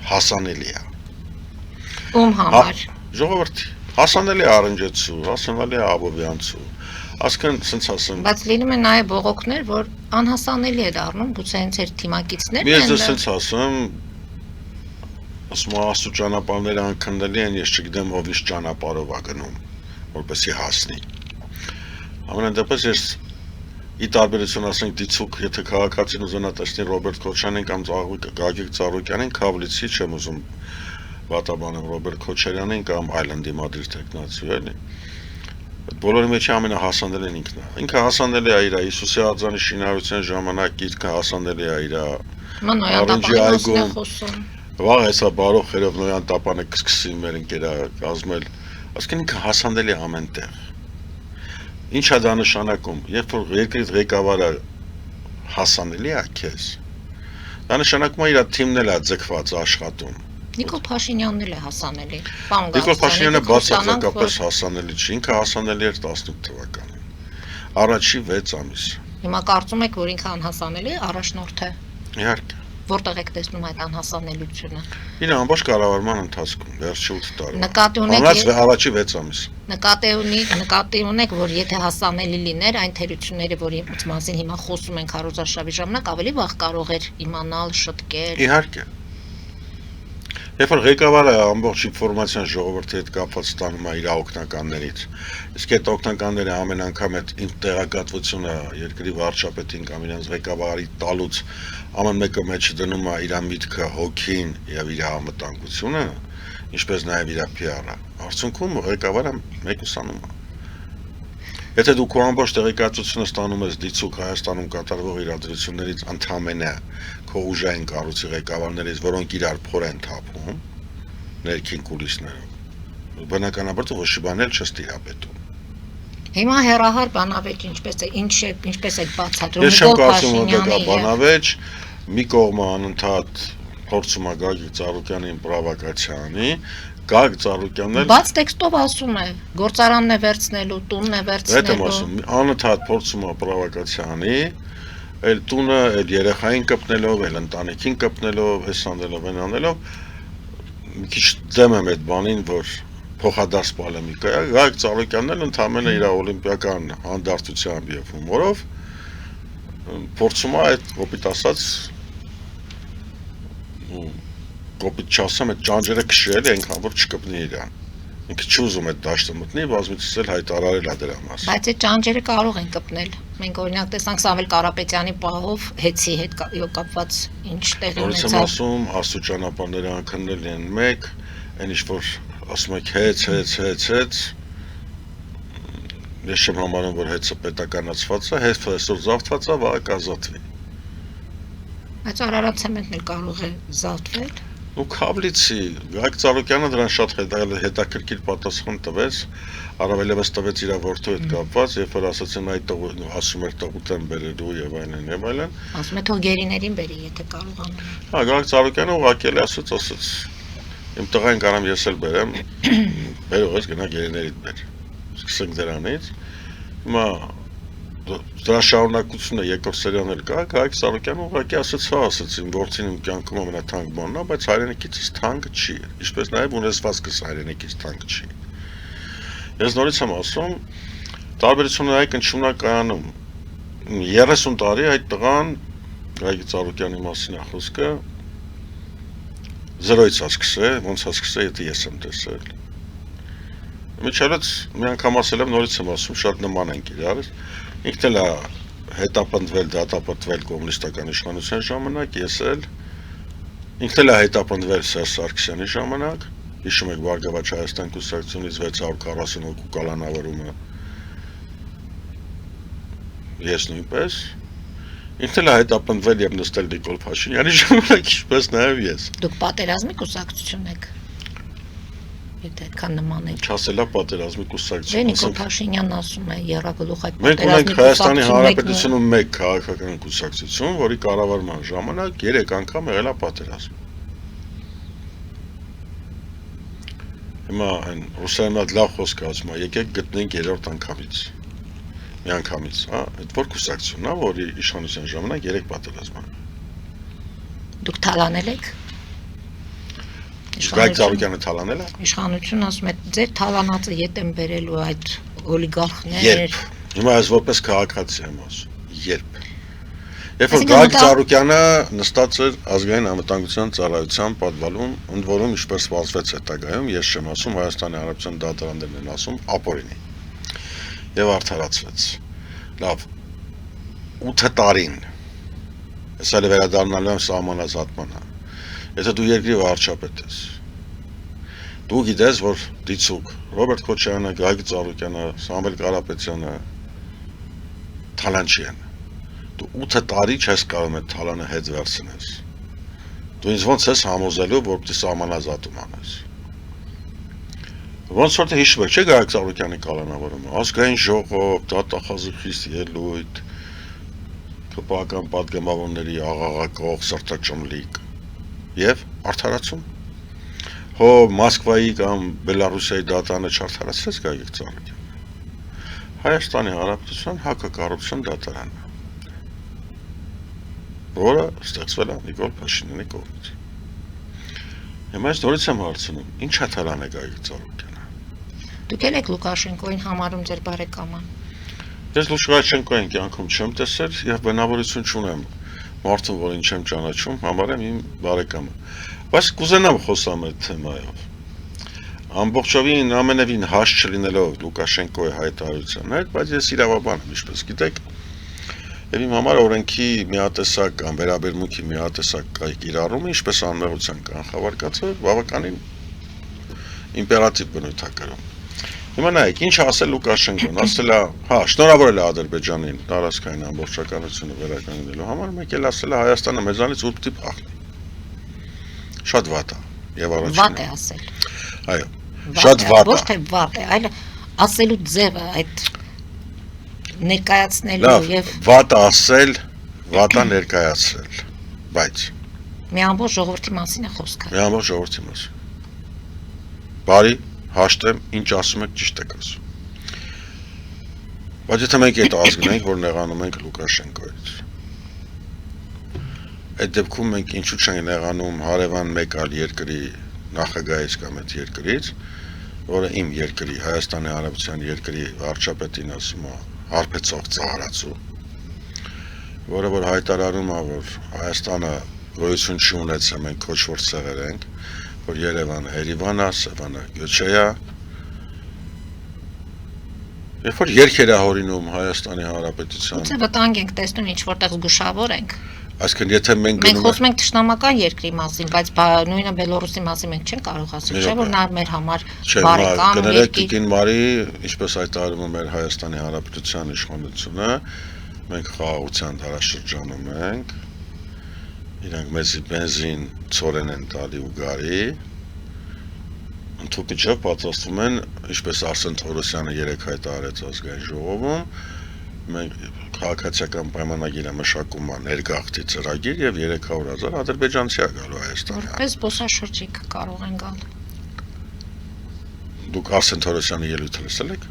S2: հասանելի է։
S1: Ում համար։
S2: Ժողովրդի հասանելի է Արնջեցու, հասանելի է Աբովյանցու, այսքան սենց ասեմ։
S1: Բայց լինում է նաև բողոքներ, որ անհասանելի է դառնում, գուցե հենց այդ թիմակիցներն են։
S2: Ես սենց ասեմ, ասում աստու ճանապարհները անքննելի են, ես չգիտեմ ով ինչ ճանապարհով է գնում, որպեսզի հասնի։ Ամենայն դեպս ես ի տարբերություն ասենք դիցուկ, եթե քաղաքացին ուզենա տեսնի Ռոբերտ Քոչարյանին կամ Գագիկ Ծառուկյանին, Քավլիցի չեմ ուզում վատաբանել Ռոբերտ Քոչարյանին կամ այլ ընդդիմադիր տեխնացու էլի։ Բոլորի մեջ ամենահասանելին ինքն է։ Ինքը հասանելի է իր Հիսուսի արձանի շինարարության ժամանակ, ինքը հասանելի է իր
S1: Նոյան տապանի խոսում։
S2: Վաղ հեսա բարով խերով Նոյան տապանը կսկսի մեր ընկերա կազմել, ասկին ինքը հասանելի է ամենտեղ։ Ինչ է դա նշանակում, երբ որ երկրի ղեկավարը հասանելի է քեզ, դա նշանակում է իր թիմն էլ է ձգված աշխատում։
S1: Նիկոլ Փաշինյանն էլ է հասանելի։
S2: Նիկոլ Փաշինյանը բացարձակապես հասանելի չի, ինքը հասանելի էր 18 թվականին, առաջի 6 ամիս։
S1: Հիմա կարծում եք, որ ինքը անհասանելի է, առաջնորդ է։
S2: Իհարկե։
S1: Որտեղ եք տեսնում այդ անհասանելիությունը։
S2: Իր ամբողջ կառավարման ընթացքում, վերջի 8 տարում։
S1: Նկատի ունեք
S2: առաջի 6 ամիս։
S1: Նկատի ունեք, որ եթե հասանելի լիներ այն թերությունները, որի մասին հիմա խոսում ենք քարոզարշավի ժամանակ, ավելի վաղ կարող էր իմանալ, շտկել։
S2: Իհարկե։ Երբ որ ղեկավարը ամբողջ ինֆորմացիան ժողովրդի հետ կապված ստանում է իր օգնականներից, իսկ այդ օգնականները ամեն անգամ այդ տեղեկատվությունը երկրի վարչապետին կամ իրենց ղեկավարի տալուց ամեն մեկը մեջ դնում է իր միտքը, հոգին եւ իր համտանգությունը, ինչպես նաեւ իր PR-ը, արդյունքում ղեկավարը մեկուսանում է։ Եթե դու քո ամբողջ տեղեկատվությունը ստանում ես դիցուկ Հայաստանում կատարվող իրադարձություններից ընդհանրապես քո ուժային կառույցի ղեկավարներից, որոնք իրար փոր են թափում, ներքին կուլիսներով, բնականաբար ոչ մի բան էլ չես տիրապետում։
S1: Հիմա հերահար բանավեճ ինչպես է բացատրում
S2: Ես չեմ կարծում, որ դա բանավեճ մի կողմը անընդհատ փորձում է Գագիկ Ծառուկյանին պրովոկացիանի, Գագիկ Ծառուկյանն էլ
S1: բաց տեքստով ասում է, գործարանն է վերցնելու, տունն է վերցնելու։
S2: Դա եմ ասում, անընդհատ փորձում է պրովոկացիանի, այլ տունը, այլ երեխային կպնելով, այլ ընտանիքին կպնելով, այս անելով, այն անելով, մի քիչ դեմ եմ այդ բանին, որ փոխադարձ պոլեմիկա է, Գագիկ Ծառուկյանն էլ ընդհանրապես իր օլիմպիական հանդարտությամբ եւ հումորով փորձում է այդ կոպիտ ասած կոպիտ չասեմ այդ ճանճերը քշել այնքան որ չկպնի իրան։ Ինքը չուզում այդ դաշտը մտնի, բազմիցս էլ հայտարարել է դրա մասին։
S1: Բայց այդ ճանճերը կարող են կպնել։ Մենք օրինակ տեսանք Սամվել Կարապետյանի պահով հեծի հետ կապված ինչ տեղի
S2: ունեցավ։ Որից եմ ասում, աստու ճանապարհները անկննել են մեկ, այն ինչ որ ասում եք հեծ, ես չեմ համարում, որ հեծը պետականացված է, հեծը այսօր զավթված է, վաղը կազատվի։
S1: Բայց Արարատ ցեմենտն էլ կարող է զավթվել։
S2: Ու Քավլիցի, Գագիկ Ծառուկյանը դրան շատ հետաքրքիր պատասխան տվեց, առավելևս տվեց իր որդու հետ կապված, երբ որ ասացին այդ ասում էր տղուտ են բերելու եւ այլն եւ այլն։
S1: Ասում է թող գերիներին բերի, եթե կարողանում։
S2: Հա, Գագիկ Ծառուկյանը ուղղակի ասաց, իմ տղային կարամ ես էլ բերեմ, բերող ես գնա գերիներիդ բեր։ Սկսենք դրանից։ Հիմա դրա շարունակությունը երկրորդ սերիան էլ կա, Գագիկ Ծառուկյանը ուղղակի ասաց, իմ որդին իմ կյանքում ամենաթանկ բանն է, բայց հայրենիքից թանկ չի, ինչպես նաև ունեցվածքս հայրենիքից թանկ չի։ Ես նորից եմ ասում, տարբերությունը այ կնչումն է կայանում 30 տարի այդ տղան Գագիկ Ծառուկյանի մասին է խոսքը 0-ից է սկսել, ոնց է սկսել, եթե ես եմ տեսել։ Միջավայրից մի անգամ ասել եմ, նորից եմ ասում, շատ նման ենք իրար։ Ինքն էլ է հետապնդվել, դատապարտվել կոմունիստական իշխանության ժամանակ, ես էլ ինքն էլ է հետապնդվել Սերժ Սարգսյանի ժամանակ, հիշում եք Բարգավաճ Հայաստան կուսակցությունից 640 հոգու կալանավորումը, ես նույնպես, ինքն էլ է հետապնդվել եւ նստել Նիկոլ Փաշինյանի ժամանակ, ինչպես նաեւ ես։
S1: Դուք պատերազմի կուսակցություն եք։ Եթե այդքան նման է։
S2: Չասելա պատերազմի կուսակցություն։
S1: Նիկոլ Փաշինյանն ասում է երրագլուխ այդ
S2: մենք ունենք Հայաստանի Հանրապետությունում մեկ քաղաքական կուսակցություն, որի կառավարման ժամանակ 3 անգամ եղել է պատերազմ։ Հիմա այն ռուսերենად լավ խոսք ասում է, եկեք գտնենք երրորդ անգամից։ Մի անգամից, հա, այդ որ կուսակցությունն է, որի իշխանության ժամանակ 3 պատերազմ ա։
S1: Դուք թալանել եք։
S2: Գագիկ Ծառուկյանը թալանել է։
S1: Իշխանությունը ասում է, ձեր թալանածը ետ են բերելու այդ օլիգարխներ։
S2: Երբ։ Հիմա ես որպես քաղաքացի եմ ասում։ Երբ։ Երբ որ Գագիկ Ծառուկյանը նստած էր ազգային անվտանգության ծառայության պատվալում, ընդ որում ինչպես սպասվեց հետագայում, ես չեմ ասում, Հայաստանի Հանրապետության դատարաններն են ասում, ապօրինի։ Եվ արդարացվեց։ Լավ։ 8 տարին ես այլ վերադառնալու եմ սահմանազատմանը։ Եթե դու երկրի վարչապետ ես, դու գիտես, որ դիցուկ Ռոբերտ Քոչարյանը, Գագիկ Ծառուկյանը, Սամվել Կարապետյանը թալանչի են։ Դու 8 տարի չես կարող այդ թալանը հետ վերցնես։ Դու ինձ ոնց ես համոզելու, որ պիտի սահմանազատում անես։ Ոնց որ թե հիշում եք, չէ՞ Գագիկ Ծառուկյանի կալանավորումը, ազգային ժողով, դատախազի խիստ ելույթ, ԿՊԱ-ական պատգամավորների աղաղակող սրտաճմլիկ եւ արդարացում։ Հո Մոսկվայի կամ Բելարուսիայի դատարանը չարդարացրեց Գագիկ Ծառուկյանը։ Հայաստանի Հանրապետության հակակառուցության դատարանը, որը ստեղծվել է Նիկոլ Փաշինյանի կողմից։ Հիմա ես նորից եմ հարցնում, ինչ հաթարան է Գագիկ Ծառուկյանը։
S1: Դուք եք Լուկաշենկոին համարում ձեր բարեկամը։
S2: Ես Լուկաշենկոյին կյանքում չեմ տեսել եւ բնավորություն չունեմ մարդուն, որին չեմ ճանաչում, համարեմ իմ բարեկամը։ Բայց կուզենամ խոսամ այդ թեմայով։ Ամբողջովին ամենևին հաշ չլինելով Լուկաշենկոյի հայտարարության հետ, բայց ես իրավաբան եմ, ինչպես գիտեք, եւ իմ համար օրենքի միատեսակ կամ վերաբերմունքի միատեսակ կիրառումը, ինչպես անմեղության կանխավարկածը, բավականին իմպերատիվ բնույթակրում։ Հիմա նայեք, ինչ ասել Լուկաշենկոն, ասել է, հա, շնորհավորել է Ադրբեջանին տարածքային ամբողջականությունը վերականգնելու համար, մեկ էլ ասել է Հայաստանը մեզանից ուր պիտի փախնի։ Շատ վատ է, եւ առաջինը։
S1: Վատ է ասել։
S2: Այո, շատ վատ է։
S1: Ոչ թե վատ է, այլ ասելու ձևը այդ ներկայացնելու եւ
S2: վատ է ասել, վատ է ներկայացրել, բայց
S1: մի ամբողջ ժողովրդի մասին է խոսքը։
S2: մի ամբողջ ժողովրդի մասին։ Բարի հաշտեմ, ինչ ասում եք, ճիշտ եք ասում։ Բայց եթե մենք այդ ազգն ենք, որ նեղանում ենք Լուկաշենկոյից, այդ դեպքում մենք ինչու չենք նեղանում հարևան մեկ այլ երկրի նախագահից կամ այդ երկրից, որը իմ երկրի, Հայաստանի Հանրապետության երկրի վարչապետին ասում է հարբեցող ծաղրացու, որը որ հայտարարում է, որ Հայաստանը գոյություն չունեցել, մենք քոչվոր ցեղեր ենք, որ Երևանը Երևան է, Սևանը Գյոչեա։ Երբ որ երկեր է հորինում Հայաստանի Հանրապետության։
S1: Ո՞նց է վտանգ ենք տեսնում, ինչ որտեղ զգուշավոր ենք։
S2: Այսինքն եթե մենք
S1: Մենք խոսում ենք ճշտամական երկրի մասին, բայց նույնը Բելոռուսի մասին մենք չենք կարող ասել, չէ՞ որ նա մեր համար բարեկամ
S2: երկիր։ Կներեք Մարի, ինչպես հայտարարում է մեր Հայաստանի Հանրապետության իշխանությունը, մենք խաղաղության դարաշրջանում ենք։ Իրանք մեզ բենզին ծորեն են տալի ու գարի, ընդհանրապես պատրաստվում են, ինչպես Արսեն Թորոսյանը երեք հայտարարեց ազգային ժողովում, մենք քաղաքացիական պայմանագիրը մշակում է ներգաղթի ծրագիր եւ 300,000 ադրբեջանցի է գալու Հայաստան։
S1: Որպես զբոսաշրջիկ կարող են գալ։
S2: Դուք Արսեն Թորոսյանի ելույթը լսել եք։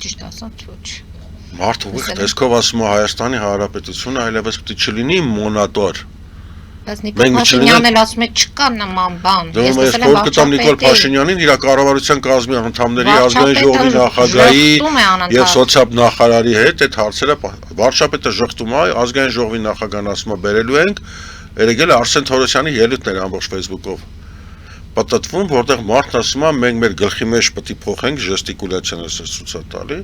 S1: Ճիշտ ասած, ոչ։
S2: Մարդու տեսքով ասում է Հայաստանի Հանրապետությունը այլևս պետք չլինի մոնատոր։
S1: Բայց Նիկոլ Փաշինյանն էլ ասում է չկա նման բան։
S2: Ես տեսել եմ վարչապետի Նիկոլ Փաշինյանին իր կառավարության կազմի անդամների ազգային ժողովի նախագահի եւ սոցիալ-նախարարի հետ այդ հարցերը վարչապետը ժխտում է, ազգային ժողովի նախագահն ասում է բերելու ենք, երեգել Արսեն Թորոսյանի ելույթները ամբողջ Facebook-ով պատտվում, որտեղ մարդն ասում է մենք մեր գլխի մեջ պետք է փոխենք ժեստիկուլյացիաները ցույց տալի,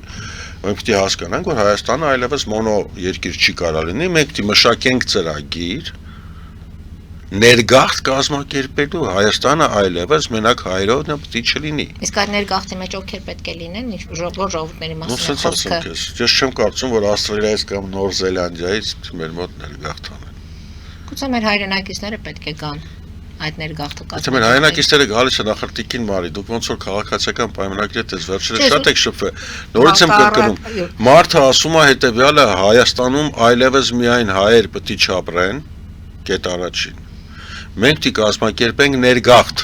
S2: մենք պետք է հասկանանք, որ Հայաստանը այլևս մոնո երկիր չի կարող լինի, մենք պետք է մշակենք ծրագիր ներգաղթ կազմակերպելու Հայաստանը այլևս մենակ հայրով պետք է չլինի։
S1: Իսկ այդ ներգաղթի մեջ ովքեր պետք է լինեն, ժողովուրդների մասին է խոսքը։
S2: Ես չեմ կարծում, որ Ավստրալիայից կամ Նոր Զելանդիայից մեր մոտ ներգաղթ անեն։
S1: Գուցե մեր հայրենակիցները պետք է գան այդ ներգաղթը կազմակերպել։
S2: Եթե մեր հայրենակիցները գալիս են նախ տիկին Մարի, դուք ոնց որ քաղաքացիական պայմանագրի հետ վերջերս շատ եք շփվել։ Նորից եմ կրկնում, մարդը ասում է հետեւյալը Հայաստանում այլևս միայն հայեր պետք է չապրեն, կետ առաջին։ Մենք պետք է կազմակերպենք ներգաղթ։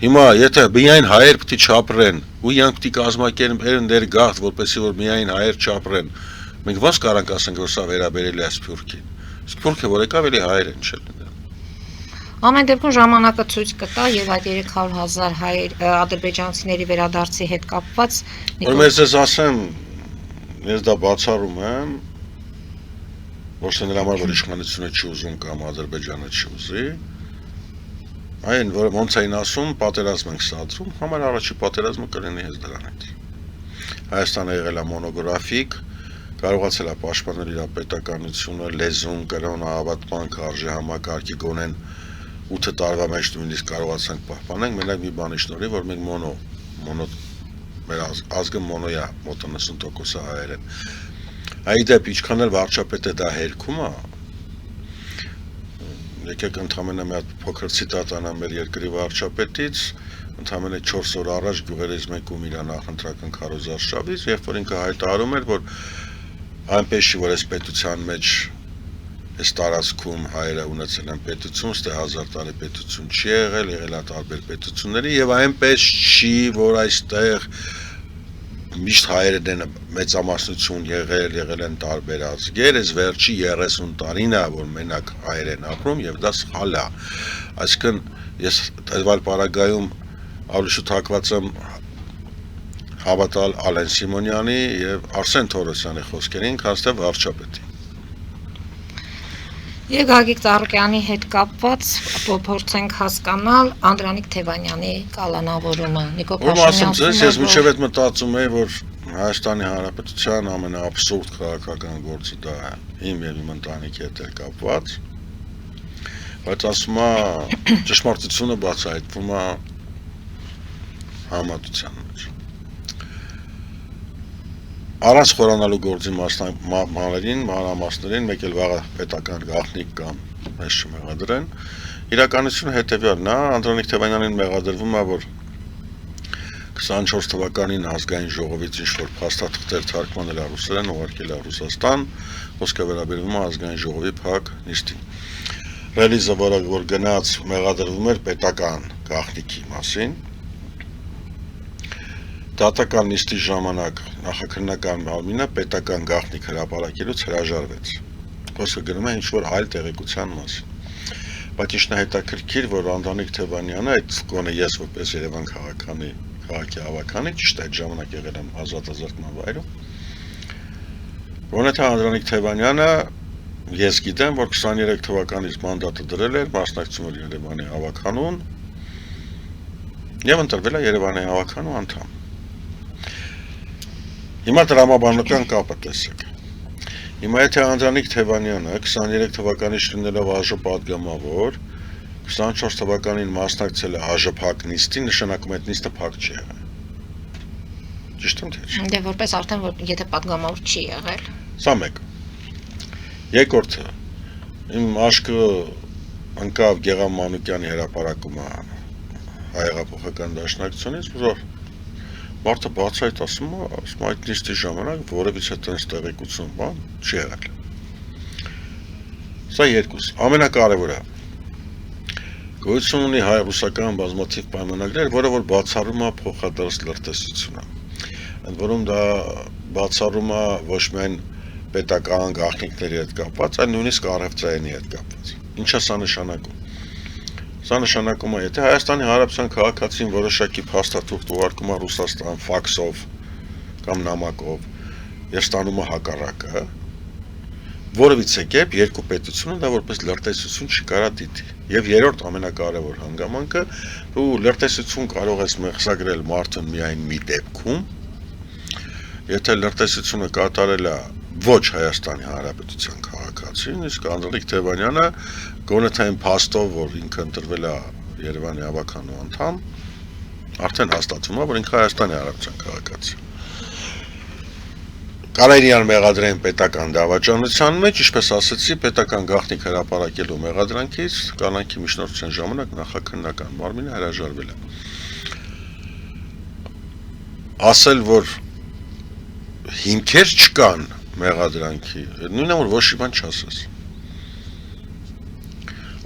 S2: Հիմա եթե միայն հայեր պետք է չապրեն, ու իրանք պետք է կազմակերպեն ներգաղթ, որպեսզի որ միայն հայեր չապրեն, մենք ո՞նց կարանք ասենք, որ սա վերաբերելի է Սփյուռքին։ Սփյուռքը որ եկավ էլի հայեր են չել։
S1: Ամեն դեպքում ժամանակը ցույց կտա եւ այդ 300,000 հայ ադրբեջանցիների վերադարձի հետ կապված
S2: Որ ես ասեմ, ես դա բացառում եմ, ոչ թե նրա համար որ իշխանությունը չի ուզում կամ Ադրբեջանը չի ուզի, այն որ ոնց էին ասում, պատերազմ ենք սադրում, համար առաջի պատերազմը կլինի հենց դրանից։ Հայաստանը եղել է մոնոգրաֆիկ, կարողացել է պաշտպանել իր պետականությունը, լեզուն, կրոնը, հավատմանքը, արժեհամակարգի գոնեն 8 տարվա մեջ նույնիսկ կարողացանք պահպանել, մենակ մի բանի շնորհիվ, որ մենք մոնո մեր ազգը մոնոյա, մոտ 90% հայեր են։ Այդեպ ինչքան էլ վարչապետը դա հերքում է, եկեք ընդամենը մի հատ փոքր ցիտատ անեմ մեր երկրի վարչապետից, ընդամենը 4 օր առաջ գյուղերից մեկում իր նախընտրական քարոզարշավից, երբ որ ինքը հայտարարում էր, որ այնպես չի, որ այս պետության մեջ այս տարածքում հայերը ունեցել են պետություն, ստե 1000 տարի պետություն չի եղել, եղել է տարբեր պետությունների եւ այնպես չի, որ այստեղ միշտ հայերն են մեծամասնություն եղել են տարբեր ազգեր, այս վերջի 30 տարին է, որ մենակ հայեր են ապրում եւ դա սխալ է։ Այսինքն ես այլ պարագայում ավելի շուտ հակված եմ հավատալ Ալեն Սիմոնյանի եւ Արսեն Թորոսյանի խոսքերին, քան թե վարչապետի։
S1: Եվ Գագիկ Ծառուկյանի հետ կապված փորձենք հասկանալ Անդրանիկ Թևանյանի կալանավորումը։ Նիկո Փաշինյանը
S2: ես մինչև այդ մտածում եի, որ Հայաստանի Հանրապետության ամենաաբսուրդ քաղաքական գործը դա է, իմ եւ իմ ընտանիքի հետ կապված, բայց ասում է ճշմարտությունը բացահայտվում է համատության մեջ։ Առանց խորանալու գործի մանրամասներին, մեկ էլ վաղը պետական գաղտնիք կամ մեզ չմեղադրեն, իրականությունը հետևյալն է, Անդրանիկ Թևանյանին մեղադրվում է, որ 24 թվականին ազգային ժողովից ինչ-որ փաստաթղթեր թարգմանել է ռուսերեն, ուղարկել է Ռուսաստան, խոսքը վերաբերվում է ազգային ժողովի փակ նիստին։ Ռելիզը, որ գնաց մեղադրվում էր պետական գաղտնիքի մասին, դատական նիստի ժամանակ նախաքննական մարմինը պետական գաղտնիք հրապարակելուց հրաժարվեց։ Խոսքը գնում է ինչ-որ այլ տեղեկության մասին։ Բայց ինչն է հետաքրքիր, որ Անդրանիկ Թևանյանը, այդ գոնե ես որպես Երևան քաղաքի հավաքանի, ճիշտ այդ ժամանակ եղել եմ ազատազրկման վայրում, որոնց Անդրանիկ Թևանյանը ես գիտեմ, որ 23 թվականից մանդատը դրել էր, մասնակցում էր Երևանի հավաքանուն եւ ընտրվել է Երևանի հավաքանու անդամ։ Հիմա տրամաբանական կապը տեսեք։ Հիմա եթե Անդրանիկ Թևանյանը 23 թվականից լինելով ԱԺ պատգամավոր 24 թվականին մասնակցել է ԱԺ փակ նիստին, նշանակում է այդ նիստը փակ չի եղել։ Ճիշտ եմ թե՞ չէ։
S1: Դե որպես արդեն որ եթե պատգամավոր չի եղել։
S2: Սա մեկ։ Երկրորդը իմ աշկը անկավ Գեգամ Մանուկյանի հրապարակումը հայեղափոխական դաշնակցությունից, որ մարդը բացայտ ասում է, այդ նիստի ժամանակ որևիցե տենց տեղեկություն բան չի եղել։ Սա երկուս, ամենակարևորը։ Գոյություն ունի հայ-ռուսական բազմաթիվ պայմանագրեր, որը որ բացառում է փոխադարձ լրտեսությունը։ Ընդ որում դա բացառում է ոչ միայն պետական գաղտնիքների հետ կապված, այլ նույնիսկ առևտրայինի հետ կապված։ Ինչ է սա նշանակում։ Սա նշանակում է, եթե Հայաստանի Հանրապետության քաղաքացին որոշակի փաստաթուղթ ուղարկում է Ռուսաստան ֆաքսով կամ նամակով եւ ստանում է հակառակը, որովիցե կերպ երկու պետությունը դա որպես լրտեսություն չի կարա դիտի։ Եվ երրորդ ամենակարևոր հանգամանքը, ու լրտեսություն կարող ես մեղսագրել մարդուն միայն մի դեպքում, եթե լրտեսությունը կատարել է ոչ Հայաստանի Հանրապետության քաղաքացին, իսկ Անդրանիկ Թևանյանը գոնե թե այն փաստով, որ ինքը ընտրվել է Երևանի հավաքանու անդամ, արդեն հաստատվում է, որ ինքը Հայաստանի Հանրապետության քաղաքացի։ Կարելի է մեղադրեն պետական դավաճանության մեջ, ինչպես ասացի, պետական գաղտնիք հրապարակելու մեղադրանքից կանանքի միջնորդության ժամանակ նախաքննական մարմինը հրաժարվել է։ Ասել, որ հիմքեր չկան մեղադրանքի, նույնն է, որ ոչ մի բան չասես։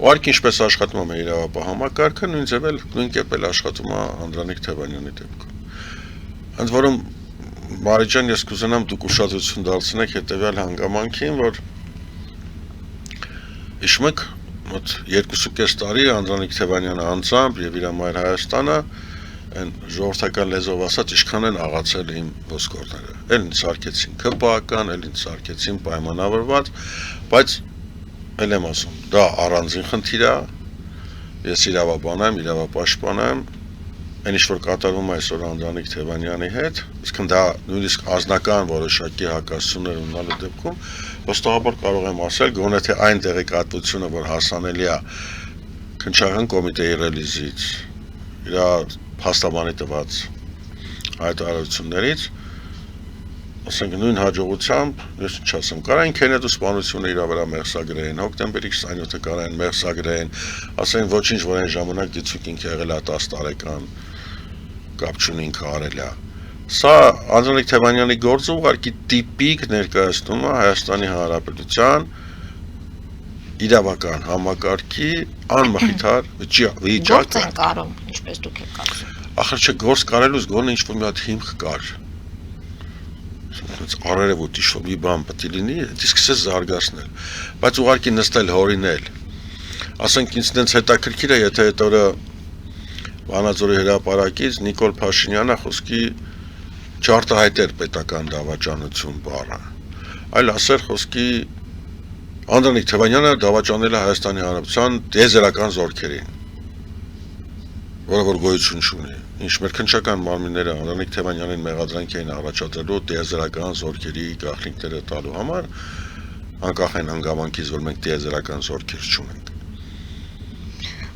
S2: Ուղղակի ինչպես աշխատում է մեր իրավապահ համակարգը, նույն կերպ էլ աշխատում է Անդրանիկ Թևանյանի դեպքում։ Ընդ որում Մարիջան, ես կուզենամ դուք ուշադրություն դարձնեք հետևյալ հանգամանքին, որ հիշում եք, մոտ 2.5 տարի Անդրանիկ Թևանյանը անձամբ եւ իր մայր Հայաստանը այն ժողովրդական լեզվով ասած ինչքան են աղացել իմ ոսկորները։ Էլ ինձ սարքեցին ԿՊԱ-ական, էլ ինձ սարքեցին պայմանավորված, բայց էլ եմ ասում, դա առանձին խնդիր է, ես իրավաբան եմ, իրավապաշտպան եմ, այն ինչ որ կատարվում է այսօր Անդրանիկ Թևանյանի հետ, իսկ դա նույնիսկ ազնական որոշակի հակասություններ ունենալու դեպքում վստահաբար կարող եմ ասել, գոնե թե այն տեղեկատվությունը, որ հասանելի է քննչական կոմիտեի ռելիզից, իր փաստաբանի տված հայտարարություններից, ասենք նույն հաջողությամբ, ես ինչ ասեմ, կարային քենեդու սպանությունը իր վրա մեղսագրեն, հոկտեմբերի 27-ը կարային մեղսագրեն, ասեն ոչինչ, որ այն ժամանակ դիցուկ ինքը եղել է 10 տարեկան, կապ չունի ինքը արել է։ Սա Անդրանիկ Թևանյանի գործը ուղղակի տիպիկ ներկայացնում է Հայաստանի Հանրապետության իրավական համակարգի անմխիթար վիճակը։
S1: Գործ են կարում, ինչպես դուք եք կարծում։
S2: Ախր չէ, գործ կարելուց գոնե ինչ-որ մի հատ հիմք կար։ Արարևոտ իշով մի բան պետք է լինի, դա սկսես զարգացնել, բայց ուղղակի նստել հորինել։ Ասենք ինձ դենց հետաքրքիր է, եթե այդ օրը Վանաձորի հրապարակից Նիկոլ Փաշինյանը խոսքի չարտահայտեր պետական դավաճանություն բառը, այլ ասեր խոսքի Անդրանիկ Թևանյանը դավաճանել է Հայաստանի Հանրապետության տիեզերական զորքերին, որը որ գոյություն չունի։ Ինչ մեր քննչական մարմինները Անդրանիկ Թևանյանին մեղադրանք էին առաջադրելու տիեզերական զորքերի գաղտնիքները տալու համար, անկախ այն հանգամանքից, որ մենք տիեզերական զորքեր չունենք։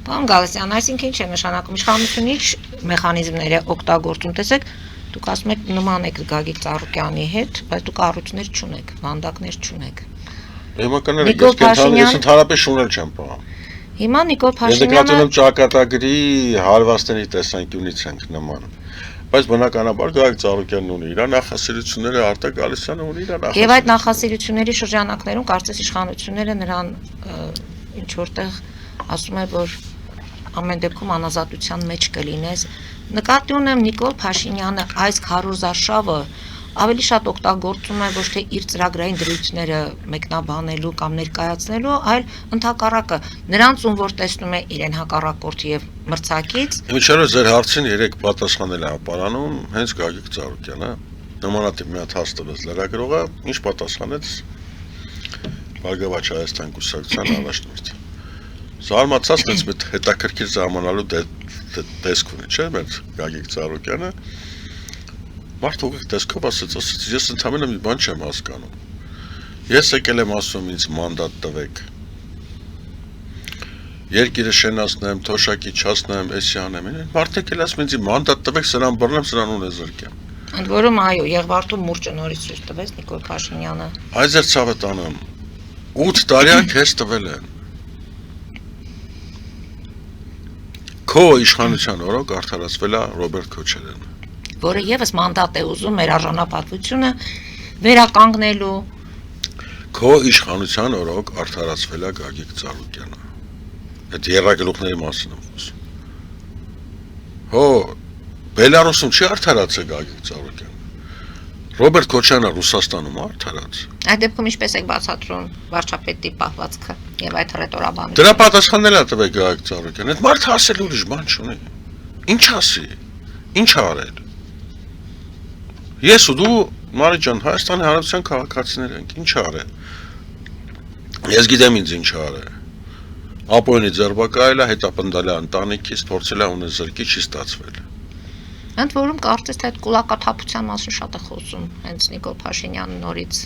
S1: Պարոն Գալստյան, այսինքն ինչ է նշանակում իշխանությունը ինչ մեխանիզմներ է օգտագործում, տեսեք, դուք ասում եք նման եք Գագիկ Ծառուկյանի հետ, բայց դուք առույցներ չունեք, վանդակներ չունեք։
S2: Ես ընդհանրապես շունել չեմ պահում։
S1: Հիմա Նիկոլ
S2: Ես
S1: Փաշինյանը
S2: նկատում եմ ճակատագրի հարվածների տեսանկյունից ենք նման։ Բայց բնականաբար Գագիկ Ծառուկյանն ունի իր նախասիրությունները, Արտակ Գալստյանը ունի իր նախասիրությունները։
S1: Եվ այդ նախասիրությունների շրջանակներում կարծես իշխանությունները նրան ինչ որտեղ ասում է, որ ամեն դեպքում անազատության մեջ կլինես։ Նկատի ունեմ Նիկոլ Փաշինյանը այս քարոզարշավը ավելի շատ օգտագործում է ոչ թե իր ծրագրային դրույթները մեկնաբանելու կամ ներկայացնելու, այլ ընդհակառակը նրանց ում որ տեսնում է իրեն հակառակորդի եւ մրցակից։
S2: Ինչերո ձեր հարցին երեք պատասխանել է ապարանում հենց Գագիկ Ծառուկյանը, նմանատիպ մի հատ հաս տվեց լրագրողը, ինչ պատասխանեց Բարգավաճ Հայաստան կուսակցության առաջնորդը։ Զարմացած մեծ հետաքրքիր զարմանալու տեսք ունի, չէ՞, մեր Գագիկ Ծառուկյանը։ Մարդը ուղիղ տեսքով ասեց, ես ընդհանրապես մի բան չեմ հասկանում։ Ես եկել եմ ասում ինձ մանդատ տվեք։ Երկիրը շենացնեմ, թոշակի չացնեմ, էսի անեմ։ Մարդը եկել ասում ինձ մանդատ տվեք, սրան բռնեմ, սրան ունե զրկեմ։
S1: Ընդ որում այո, Եղվարդու մուրճը նորից ցույց տվեց Նիկոլ Փաշինյանը։
S2: Այս ձեր ցավը տանեմ։ 8 տարի քեզ տվել են։ Քո իշխանության օրոք արդարացվել է Ռոբերտ Քոչարյանը,
S1: որը եւս մանդատ է ուզում մեր արժանապատվությունը վերականգնելու։
S2: Քո իշխանության օրոք արդարացվել է Գագիկ Ծառուկյանը։ Այդ երրագլուխների մասին եմ խոսում։ Հո Բելարուսում չի արդարացել Գագիկ Ծառուկյանը։ Ռոբերտ Քոչարյանը Ռուսաստանում արդարաց։
S1: Այդ դեպքում ինչպես եք բացատրում վարչապետի պահվածքը եւ այդ ռետորաբանությունը։
S2: Դրա պատասխանն էլ տվեք Գագիկ Ծառուկյանը։ Այդ մարդը ասել ուրիշ բան չունի։ Ինչ ասի։ Ինչ արել։ Ես ու դու Մարի ջան Հայաստանի Հանրապետության քաղաքացիներ ենք, ինչ արել։ Ես գիտեմ ինձ ինչ արել։ Ապոյնի ձերբակայել է, հետապնդել է ընտանիքից, փորձել է ունե զրկի, չի ստացվել։
S1: Ընդ որում կարծես թե այդ կուլակաթափության մասին շատ է խոսում հենց Նիկոլ Փաշինյանը նորից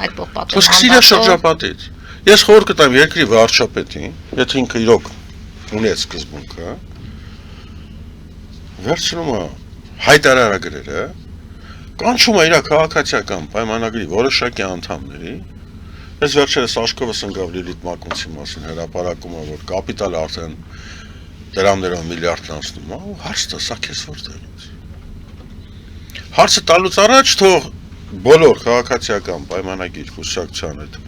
S1: այդ պողպատի
S2: Սկսիրա շրջապատից։ Ես խորհուրդ կտամ երկրի վարչապետին, եթե ինքը իրոք ունի այդ սկզբունքը, վերցնում է հայտարարագրերը, կանչում է իր քաղաքացիական պայմանագրի որոշակի անդամների։ Ես վերջերս Աշկովս ընկավ Լիլիթ Մակունցի մասին հրապարակումը, որ կապիտալը արդեն դրամներով միլիարդն անցնում է, ու հարց տա, սա քեզ որտեղից։ Հարցը տալուց առաջ թող բոլոր քաղաքացիական պայմանագիր կուսակցության այդ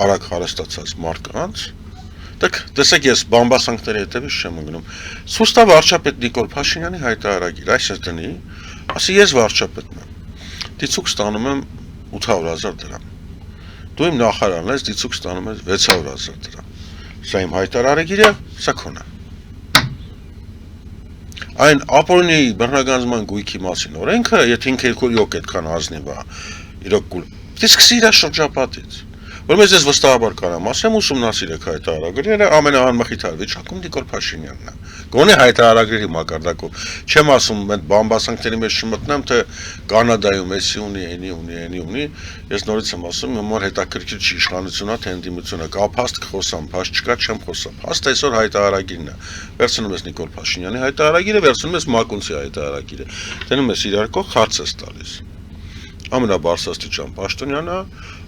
S2: արագ հարստացած մարդկանց, տեսեք ես բամբասանքների հետևից չեմ ընկնում։ Ցույց տա վարչապետ Նիկոլ Փաշինյանի հայտարարագիր, այսպես դնի, ասի ես վարչապետն եմ։ Դիցուկ ստանում եմ 800,000 դրամ։ Դու իմ նախարարն ես, դիցուկ ստանում ես 600,000 դրամ։ Սա իմ հայտարարագիրը, սա քոնը։ Այն ապօրինի բռնագանձման գույքի մասին օրենքը, եթե ինքը երկու այդքան ազնիվ է, իրոք կուլ։ Դե սկսի իր շրջապատից։ Որ մեզ ես վստահաբար կարամ ասեմ, ուսումնասիրեք հայտարարագրերը, ամենաանմխիթար վիճակում Նիկոլ Փաշինյանն է։ Գոնե հայտարարագրերի մակարդակով։ Չեմ ասում, մենք բամբասանքների մեջ չմտնեմ, թե Կանադայում էսի ունի, ես նորից եմ ասում, համար հետաքրքիր չի իշխանությունա, թե ընդդիմությունա, կա փաստ կխոսամ, փաստ չկա, չեմ խոսամ։ Փաստ այսօր հայտարարագիրն է։ Վերցնում ես Նիկոլ Փաշինյանի հայտարարագիրը, վերցնում ես Մակունցի հայտարարագիրը։ Դնում ես իրար կողք, հարց ես տալիս։ Ամենաբարձրաստիճան պաշտոնյանը,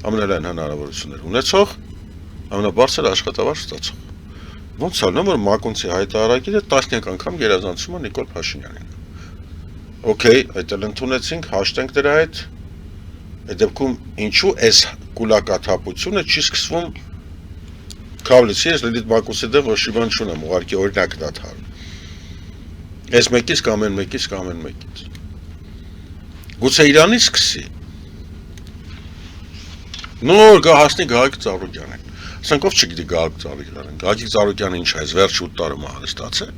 S2: ամենալայն հնարավորություններ ունեցող, ամենաբարձր աշխատավար ստացող։ Ոնց ալնում որ Մակունցի հայտարարագիրը 10 անգամ գերազանցում է Նիկոլ Փաշինյանին։ Okay, այդ էլ ընդունեցինք, հաշտենք դրա հետ։ Այդ դեպքում ինչու այս կուլակաթափությունը չի սկսվում Քավլիցի, ես Լիլիթ Մակունցի դեմ ոչ մի բան չունեմ, ուղղակի օրինակ դադարում։ Այս մեկից կամ այն մեկից։ Գուցե Իրանից սկսի։ Նոր գահասնի Գագիկ Ծառուկյանին։ Ասենք ով չգիտի Գագիկ Ծառուկյանին։ Գագիկ Ծառուկյանը ինչ է, վերջ 8 տարում է ստացել։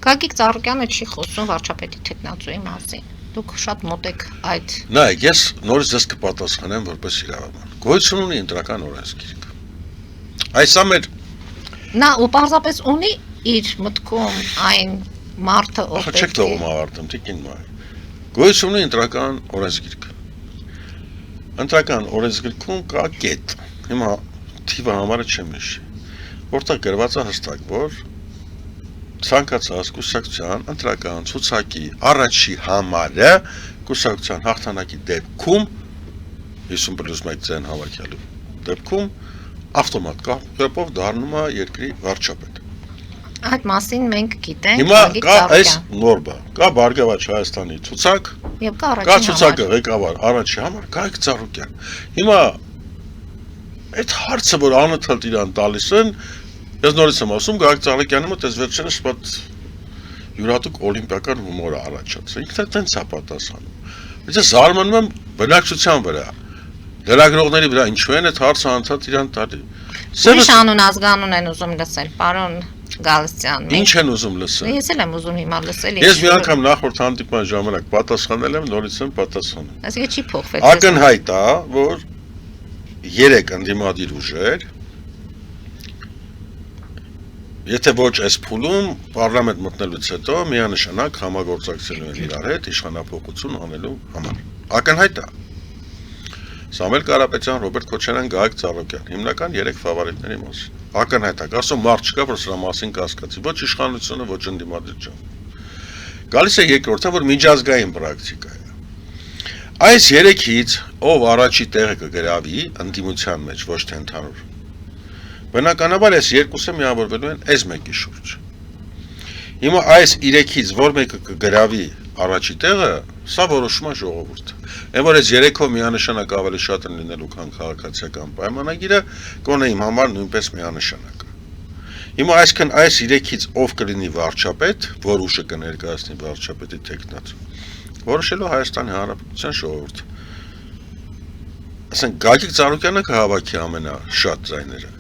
S1: Գագիկ Ծառուկյանը չի խոսում վարչապետի թեկնածուի մասին։ Դուք շատ մոտ եք այդ։
S2: Նայեք, ես նորից ես կպատասխանեմ որպես իրավաբան։ Գոյություն ունի ընտրական օրենսգիրք։ Այս ամեր
S1: Նա ու պարզապես ունի իր մտքում այն մարդը, ով
S2: պետք է։ Չեք թողում ավարտեմ, տիկին մայր։ Գոյություն ունի ընտրական օրենսգիրք։ Ընտրական օրենսգիրքում կա կետ։ Հիմա թիվը համարը չեմ հիշի։ Որտեղ գրված է հստակ, որ ցանկացած կուսակցության ընտրական ցուցակի առաջի համարը կուսակցության հաղթանակի դեպքում 50+1 ձեն հավաքյալու դեպքում ավտոմատ կապով դառնում է երկրի վարչապետ։
S1: Այդ մասին մենք գիտենք։
S2: Հիմա կա այս նորմա, կա Բարգավաճ Հայաստանի ցուցակ,
S1: եւ կա
S2: կա ցուցակը ղեկավար առաջի համար Գագիկ Ծառուկյան։ Հիմա այդ հարցը որ անընդհատ իրան տալիս են, ես նորից եմ ասում Գագիկ Ծառուկյանը մոտ այս վերջինս շատ յուրատուկ օլիմպիական հումոր է առաջացել։ Ինքն էլ տենց է պատասխանում։ Ես զարմանում եմ բնակչության վրա, լրագրողների վրա ինչու են այդ հարցը անընդհատ իրան տալի։
S1: Ուրիշ անուն ազգանուն են ուզում լսել, պարոն Գալստյան։
S2: Ինչ են ուզում լսել։
S1: Ես էլ եմ ուզում հիմա լսել։
S2: Ես մի անգամ նախորդ հանդիպման ժամանակ պատասխանել եմ, նորից եմ պատասխանում։
S1: Այսինքն չի փոխվել։
S2: Ակնհայտ է, որ 3 ընդդիմադիր ուժեր, եթե ոչ այս փուլում պարլամենտ մտնելուց հետո միանշանակ համագործակցելու են իրար հետ իշխանափոխություն անելու համար։ Ակնհայտ է։ Սամվել Կարապետյան, Ռոբերտ Քոչարյան, Գագիկ Ծառուկյան, հիմնական 3 ֆավորիտների մասին։ Ակնհայտ է, ասում մարդ չկա, որ սրա մասին կասկածի, ոչ իշխանությունը, ոչ ընդդիմադիրը։ Գալիս է երկրորդը, որ միջազգային պրակտիկա է։ Այս 3-ից ով առաջի տեղը կգրավի ընդդիմության մեջ, ոչ թե ընդհանուր։ Բնականաբար այս երկուսը միավորվելու են այս մեկի շուրջ։ Հիմա այս 3-ից որ մեկը կգրավի առաջի տեղը, սա որոշում է ժողովուրդը։ Այն որ այս 3-ով միանշանակ ավելի շատ են լինելու, քան քաղաքացիական պայմանագիրը, գոնե իմ համար նույնպես միանշանակ է։ Հիմա այսքան այս 3-ից ով կլինի վարչապետ, որ ուժը կներկայացնի վարչապետի թեկնածու, որոշելու Հայաստանի Հանրապետության ժողովուրդը։ Ասենք Գագիկ Ծառուկյանը կհավաքի ամենաշատ ձայները։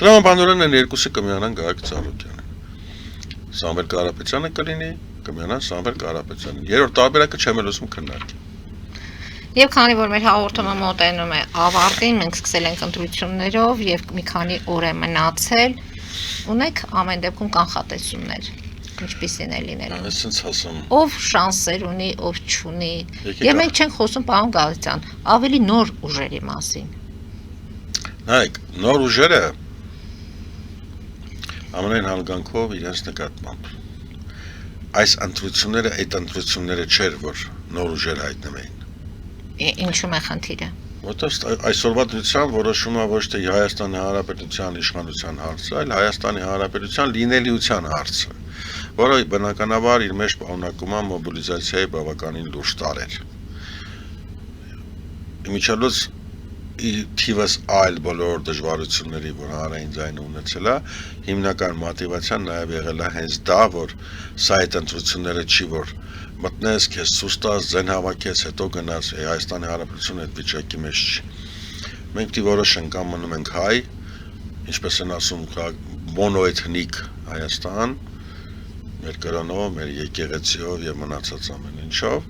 S2: Տրամաբանորեն են երկուսը կմիանան Գագիկ Ծառուկյանը։ Սամվել Կարապետյանը կլինի, կմիանան Սամվել Կարապետյանը։ Երրորդ տարբերակը չեմ ուզում քննարկել։
S1: Եվ քանի որ մեր հաղորդումը մոտենում է ավարտին, մենք սկսել ենք ընտրություններով եւ մի քանի օր է մնացել, ունեք ամեն դեպքում կանխատեսումներ, ինչպիսին է լինելու։
S2: Այսինքն ասում։
S1: Ով շանսեր ունի, ով չունի։ Եվ մենք չենք խոսում պարոն Գալստյան, ավելի նոր ուժերի մասին։
S2: Նայեք, նոր ուժերը ամենայն հարգանքով իրենց նկատմամբ։ Այս ընտրությունները այդ ընտրությունները չէր, որ նոր ուժեր հայտնվեին։
S1: Ինչու՞մ է խնդիրը։
S2: Որտեղ այսօրվա դրությամբ որոշում է ոչ թե Հայաստանի Հանրապետության իշխանության հարցը, այլ Հայաստանի Հանրապետության լինելիության հարցը, որը բնականաբար իր մեջ պարունակում է մոբիլիզացիայի բավականին լուրջ տարրեր։ Իմիջիայլոց թիվս այլ բոլոր դժվարությունների, որ հանրային ձայնը ունեցել է, հիմնական մոտիվացիան նաև եղել է հենց դա, որ սա այդ ընտրությունները չի, որ մտնես, քեզ ցույց տաս, ձեն հավաքես, հետո գնաս, Հայաստանի Հանրապետությունը այդ վիճակի մեջ չի։ Մենք դի որոշ ենք կամ մնում ենք հայ, ինչպես են ասում, մոնոէթնիկ Հայաստան, մեր կրոնով, մեր եկեղեցիով եւ մնացած ամեն ինչով,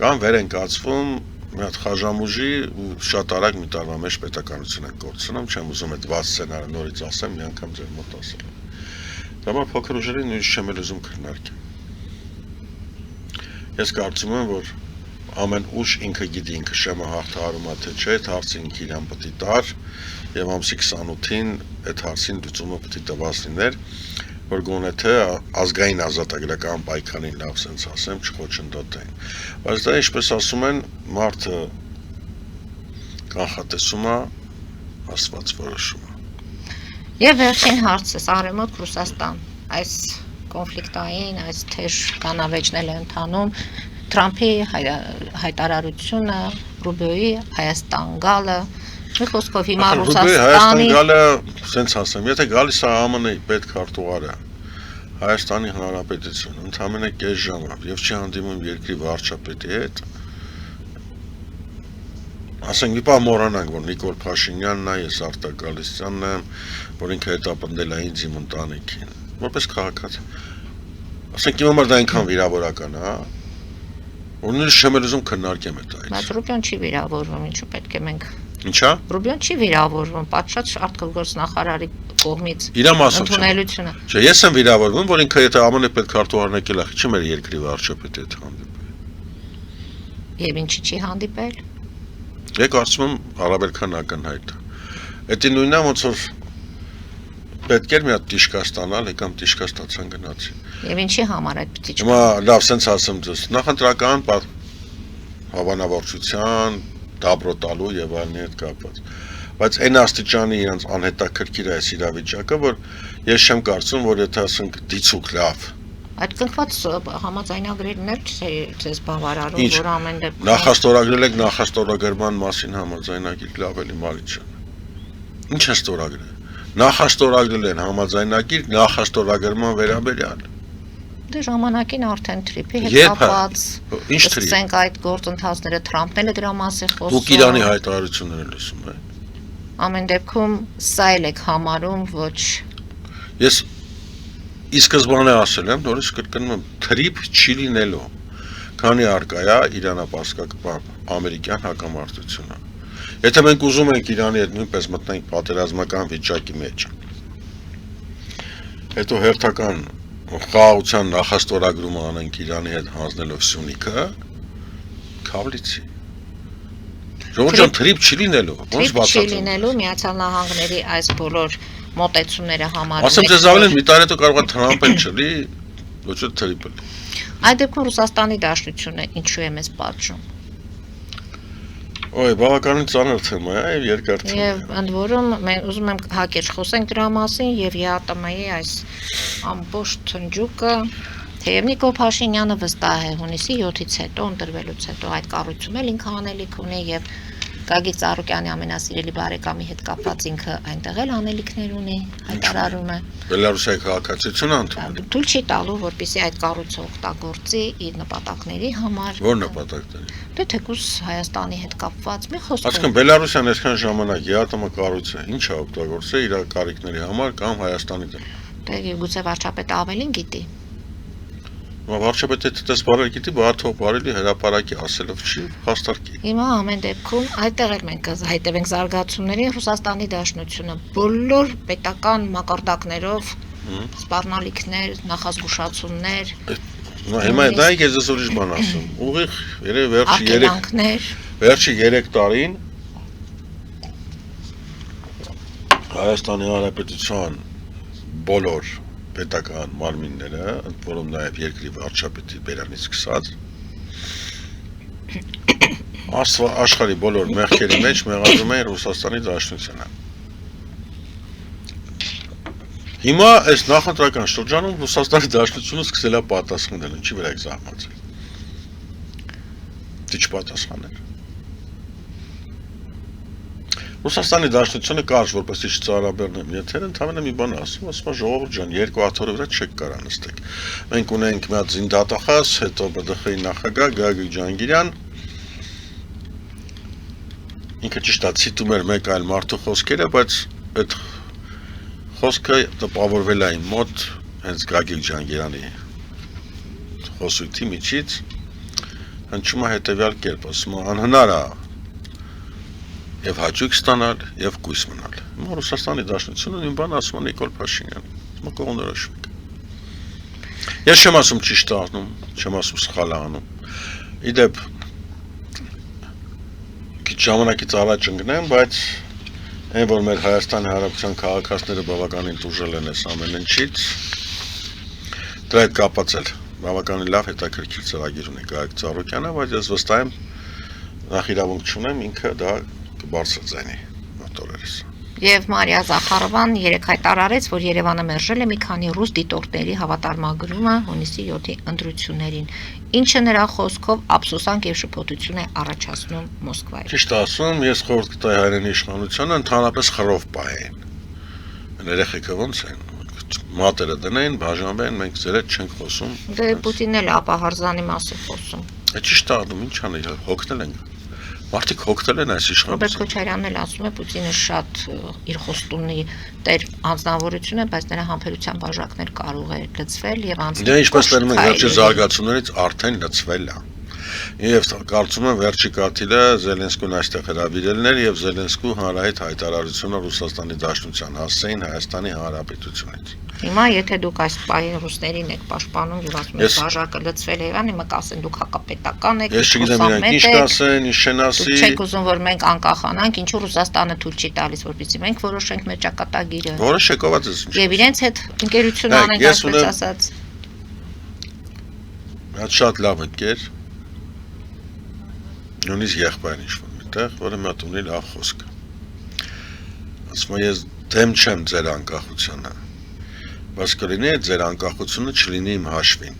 S2: կամ վեր ենք ածվում մի հատ խաժամուժի ու շատ արագ մի տարվա մեջ պետականություն են կորցնում, չեմ ուզում այդ վատ սցենարը նորից ասեմ, մի անգամ ձեր մոտ ասել եմ։ Դա համար փոքր ուժերի նույնիսկ չեմ էլ ուզում քննարկել։ Ես կարծում եմ, որ ամեն ուժ ինքը գիտի ինքը շեմը հաղթահարում է թե չէ, այդ հարցին ինքը իրան պետք է տար եւ ամսի 28-ին այդ հարցին լուծումը պետք է տված լիներ, որ գոնե թե ազգային ազատագրական պայքարին լավ sense ասեմ, չխոչընդոտեն։ Բայց դա ինչպես ասում են, մարդը կանխատեսում է, Աստված որոշում է։
S1: Եվ վերջին հարցս Արևմուտք Ռուսաստան այս կոնֆլիկտային, այս թեժ կանավեճն էլ ընթանում Թրամփի հայտարարությունը Ռուբիոյի Հայաստան գալը մի խոսքով հիմա
S2: Ռուբիոյի Հայաստան գալը sense ասեմ, եթե գալիս է ԱՄՆ-ի պետքարտուղարը Հայաստանի Հանրապետություն ընդամենը կես ժամով եւ չի հանդիպում երկրի վարչապետի հետ, ասենք մի բան մոռանանք, որ Նիկոլ Փաշինյանն է, ես Արտակ Գալստյանն եմ, որ ինքը հետապնդել է ինձ իմ ընտանիքին, որպես քաղաքացի։ Ասենք իմ համար դա այնքան վիրավորական է, որ նույնիսկ չեմ ուզում քննարկեմ այդ այց։
S1: Բայց Ռուբիոն չի վիրավորվում, ինչու պետք է մենք։
S2: Ինչա՞։
S1: Ռուբիոն չի վիրավորվում, պատշաճ արտգործնախարարի կողմից
S2: ընդունելությունը։ Չէ, ես եմ վիրավորվում, որ ինքը եթե ԱՄՆ պետքարտուղարն եկել է, չի մեր երկրի վարչապետի հետ հանդիպել։
S1: Եվ ինչի չի հանդիպել։
S2: Ես կարծում եմ առավելքան ակնհայտ է։ Դա նույնն է, ոնց որ պետք էր մի հատ տիշկա ստանալ, եկամ տիշկա ստացան գնացի։
S1: Եվ ինչի համար այդ տիշկա։
S2: Հիմա լավ, սենց ասեմ ձեզ, նախընտրական հավանավորչության, դաբրո տալու եւ այլնի հետ կապված։ Բայց այն աստիճանի իրենց անհետաքրքիր է այս իրավիճակը, որ ես չեմ կարծում, որ եթե ասենք դիցուկ լավ
S1: այդ կնքված համաձայնագրերն էլ չես բավարարում, որ ամեն դեպքում
S2: նախաստորագրել եք նախաստորագրման մասին համաձայնագիր լավ էլի Մարիչյան։ Ինչ է ստորագրել։ Նախաստորագրել են համաձայնագիր նախաստորագրման վերաբերյալ։
S1: Դե ժամանակին արդեն թրիփի հետ կապված։
S2: Ինչ թրիփ։
S1: Ասենք այդ գործընթացները Թրամփն էլ դրա մասին խոսում։
S2: Դուք Իրանի հայտարարությունները լսում եք։
S1: Ամեն դեպքում սա էլ եք համարում, ոչ։
S2: Ես ի սկզբանե ասել եմ, նորից կրկնում եմ, թրիփ չի լինելու, քանի արկա է իրանապարսկական ամերիկյան հակամարտությունը։ Եթե մենք ուզում ենք Իրանի հետ նույնպես մտնենք պատերազմական վիճակի մեջ, հետո հերթական խաղաղության նախաստորագրումը անենք Իրանի հետ հանձնելով Սյունիքը, քավլիցի։ Ժողովուրդ թրիփ չի լինելու, ոնց բացատրեմ։
S1: Չի լինելու Միացյալ Նահանգների այս բոլոր մոտեցումները համարում։
S2: Ասեմ ձեզ ավելի մի տարի հետո կարող է Թրամփը չլի, ոչ թե թրիփը։
S1: Այդ դեպքում Ռուսաստանի Դաշնությունը ինչու է մեզ պատժում։
S2: Ոյ, բավականին ծանր թեմա է եւ երկար թեմա։
S1: Եվ ընդ որում մենք ուզում եմ հակերճ խոսենք դրա մասին եւ ԵԱՏՄ-ի այս ամբողջ թնջուկը, թեև Նիկոլ Փաշինյանը վստահ է հունիսի 7-ից հետո ընտրվելուց հետո այդ կառույցում էլ ինքը անելիք ունի եւ Գագիկ Ծառուկյանի ամենասիրելի բարեկամի հետ կապված ինքը այնտեղ էլ անելիքներ ունի, հայտարարում է։
S2: Բելարուսի քաղաքացիությունը ընդունել։
S1: Թույլ չի տալու, որպեսզի այդ կառույցը օգտագործի իր նպատակների համար։
S2: Որ նպատակների։
S1: Դե թեկուզ Հայաստանի հետ կապված մի խոսք։
S2: Այսինքն Բելարուսիան այսքան ժամանակ ԵԱՏՄ կառույցը ինչ է օգտագործել իր կարիքների համար կամ Հայաստանի դեմ։
S1: Դե գուցե վարչապետը ավելին գիտի։
S2: Վարչապետը դες բարել գիտի, բարթող բարելի հրապարակի ասելով չի հաստարկի։
S1: Հիմա ամեն դեպքում այդտեղ էլ մենք հայտվենք զարգացումներին Ռուսաստանի Դաշնությունը բոլոր պետական մակարդակներով սպառնալիքներ, նախազգուշացումներ,
S2: հիմա դա ես ուրիշ բան ասում։ Ուղիղ երևի վերջի 3 տարին Հայաստանի Հանրապետության բոլոր պետական մարմինները, ընդ որում նաև երկրի վարչապետի բերանից սկսած աշխարհի բոլոր մեղքերի մեջ մեղադրում են Ռուսաստանի Դաշնությունը։ Հիմա այս նախընտրական շրջանում Ռուսաստանի Դաշնությունը սկսել է պատասխանել, ինչի վրա եք զարմացել։ Դիչ պատասխանել։ Ռուսաստանի Դաշնությունը կարճ որպեսզի չծարաբեռնեմ եթերը, ընդհանրապես մի բան ասում, ասում ժողովուրդ ջան, երկու աթոռի վրա չեք կարա նստեք։ Մենք ունենք մի հատ զինդատախազ, հետո ԲԴԽ-ի նախագահ Գագիկ Ջանգիրյան։ Ինքը ճիշտ է ցիտում էր մեկ այլ մարդու խոսքերը, բայց այդ խոսքը տպավորվել է իմ մոտ հենց Գագիկ Ջանգիրյանի խոսույթի միջից, հնչում է հետևյալ կերպ, ասում է անհնար է եւ հաճույք ստանալ եւ կույս մնալ։ Հիմա Ռուսաստանի Դաշնությունը նույն բանը ասում է Նիկոլ Փաշինյանը։ Հիմա կողմնորոշվենք։ Ես չեմ ասում ճիշտ անում, չեմ ասում սխալ անում։ Իդեպ քիչ ժամանակից առաջ ընկնեմ, բայց այն որ մեր Հայաստանի Հանրապետության քաղաքացիները բավականին տուժել են այս ամեն ինչից, դրա հետ կապված էլ բավականին լավ հետաքրքիր ծրագիր ունի Գագիկ Ծառուկյանը, բայց ես վստահ եմ նախ իրավունք չունեմ ինքը դա կբարձրացնի մոտորերս։
S1: Եվ Մարիա Զախարովան երեկ հայտարարեց, որ Երևանը մերժել է մի քանի ռուս դիտորդների հավատարմագրումը հունիսի 7-ի ընտրություններին, ինչը նրա խոսքով ափսոսանք եւ շփոթություն է առաջացնում Մոսկվայում։
S2: Ճիշտ ասում, ես խորհուրդ կտայի հայրենի իշխանությանը ընդհանրապես խռով պահեն։ Երեխեքը ոնց են, մատերը դնեն, բաժանվեն, մենք ձեր հետ չենք խոսում։
S1: Դե Պուտինն էլ ապահարզանի մասին խոսում։
S2: Ճիշտ անում, ինչ անի, հոգնել են։ Մարդիկ հոգնել են այս
S1: Ռոբերտ
S2: իշխանությունը։
S1: Քոչարյանն էլ ասում է Պուտինը շատ իր խոստումի տեր անձնավորություն է, բայց նրա համբերության բաժակներ կարող է լցվել եւ անցնել։
S2: Դե ինչպես տենում են վերջի զարգացումներից արդեն լցվել է։ Եվ կարծում եմ վերջի կաթիլը Զելենսկուն այստեղ հրավիրելներ եւ Զելենսկու հանրահայտ հայտարարությունը Ռուսաստանի Դաշնության հասցեին Հայաստանի Հանրապետությունից։
S1: Հիմա եթե դուք այս պահին ռուսներին եք պաշտպանում եւ ասում եք բաժակը լցվել է, հիմա կասեն դուք հակապետական եք,
S2: Ես չգիտեմ իրանք ինչ կասեն, ինչ չեն ասի։
S1: Դուք չեք ուզում որ մենք անկախանանք, ինչու Ռուսաստանը թույլ չի տալիս, որպեսզի մենք որոշենք մեր ճակատագիրը։
S2: Որոշեք ով է ինչ։
S1: Եվ իրենց հետ ընկերություն անենք, այսպես ասած։
S2: Շատ լավ ընկեր։ Նույնիսկ եղբայրն ինչ-որ միտեղ, որը մի հատ ունի լավ խոսք։ Ասում եմ ես դեմ չեմ ձեր անկախությանը, բայց կլինի ձեր անկախությունը չլինի իմ հաշվին։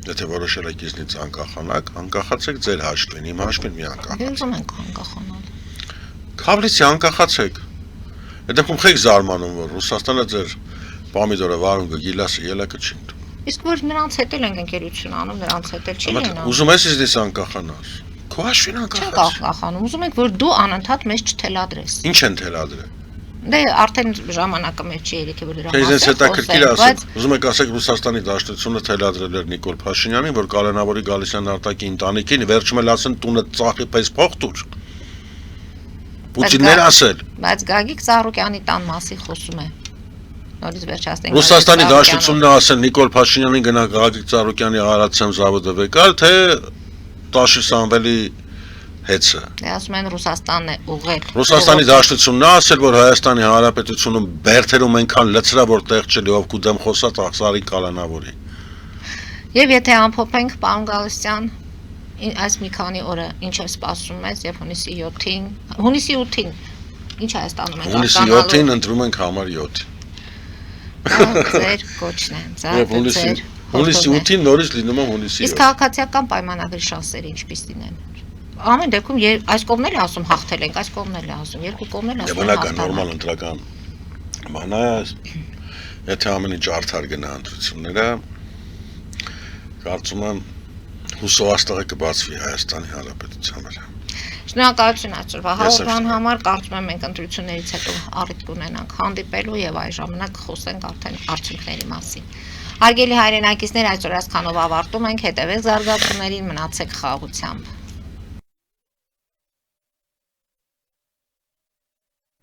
S2: Եթե որոշել եք ինձնից անկախանաք, անկախացեք ձեր հաշվին, իմ հաշվին մի անկախացեք։
S1: Ուզում ենք անկախանալ։
S2: Քավլիցի անկախացեք։ Հետո խեք զարմանում, որ Ռուսաստանը ձեր պամիդորը, վարունգը, գիլասը, ելակը չի ընդունում։
S1: Իսկ որ նրանց հետ էլ ենք ընկերություն անում, նրանց հետ էլ չի լինում։
S2: Ուզում ես ինձնից անկախանալ։ Քո հաշվին
S1: Չենք
S2: անկախաց։
S1: անկախանում, ուզում ենք որ դու անընդհատ մեզ չթելադրես։
S2: Ինչ են թելադրել։
S1: Դե արդեն ժամանակը մեր չի երիքի որ դրա
S2: Ես
S1: մասին
S2: հետաքրքիր
S1: խոսենք,
S2: ասեմ, ուզում եք ասեք Ռուսաստանի Դաշնությունը թելադրել էր Նիկոլ Փաշինյանին, որ Կալանավորի Գալիսյան արտակի ընտանիքին վերջում էլ ասեն տունը ծախի պես փող տուր։ Պուտինն էր ասել։
S1: Բայց Գագիկ Ծառուկյանի տան մասի խոսում է։ Նորից վերջացնենք։
S2: Ռուսաստանի Դաշնությունն է ասել Նիկոլ Փաշինյանին գնա Գագիկ Ծառուկյանի Արարատյան զավոդը վեկալ, թե Տաշի Սամվելի հեծը։
S1: Դե ասում են Ռուսաստանն է ուղղել։
S2: Ռուսաստանի Դաշնությունն է ասել, որ Հայաստանի Հանրապետությունում բերթերում այնքան լցրա, որ տեղ չլի ով կուդեմ խոսած Աղսարի Կալանավորի։
S1: Եվ եթե ամփոփենք, պարոն Գալստյան, այս մի քանի օրը ինչ է սպասում մեզ եւ հունիսի 8-ին ինչ է ստանում ենք
S2: Հունիսի 7-ին ընտրում ենք համար 7։
S1: Ձեր կոչն է,
S2: Եվ հունիսի 8-ին նորից լինում է հունիսի 7։
S1: Իսկ քաղաքացիական պայմանագրի շանսերը ինչպես լինեն։ Ամեն դեպքում այս կողմն էլ է ասում հաղթել ենք, այս կողմն էլ է ասում, երկու կողմն էլ ասում են
S2: բնական նորմալ ընտրական բան է, եթե ամեն ինչ արդար գնա ընտրությունները, կարծում եմ հուսով աստղը կբացվի Հայաստանի Հանրապետության վրա։
S1: Շնորհակալություն այսօրվա հաղորդման համար, կարծում եմ մենք ընտրություններից հետո առիթ կունենանք հանդիպելու եւ այս ժամանակ խոսենք արդեն արդյունքների մասին։ Հարգելի հայրենակիցներ, այսօր այսքանով ավարտում ենք, հետևեք զարգացումներին, մնացեք խաղաղությամբ։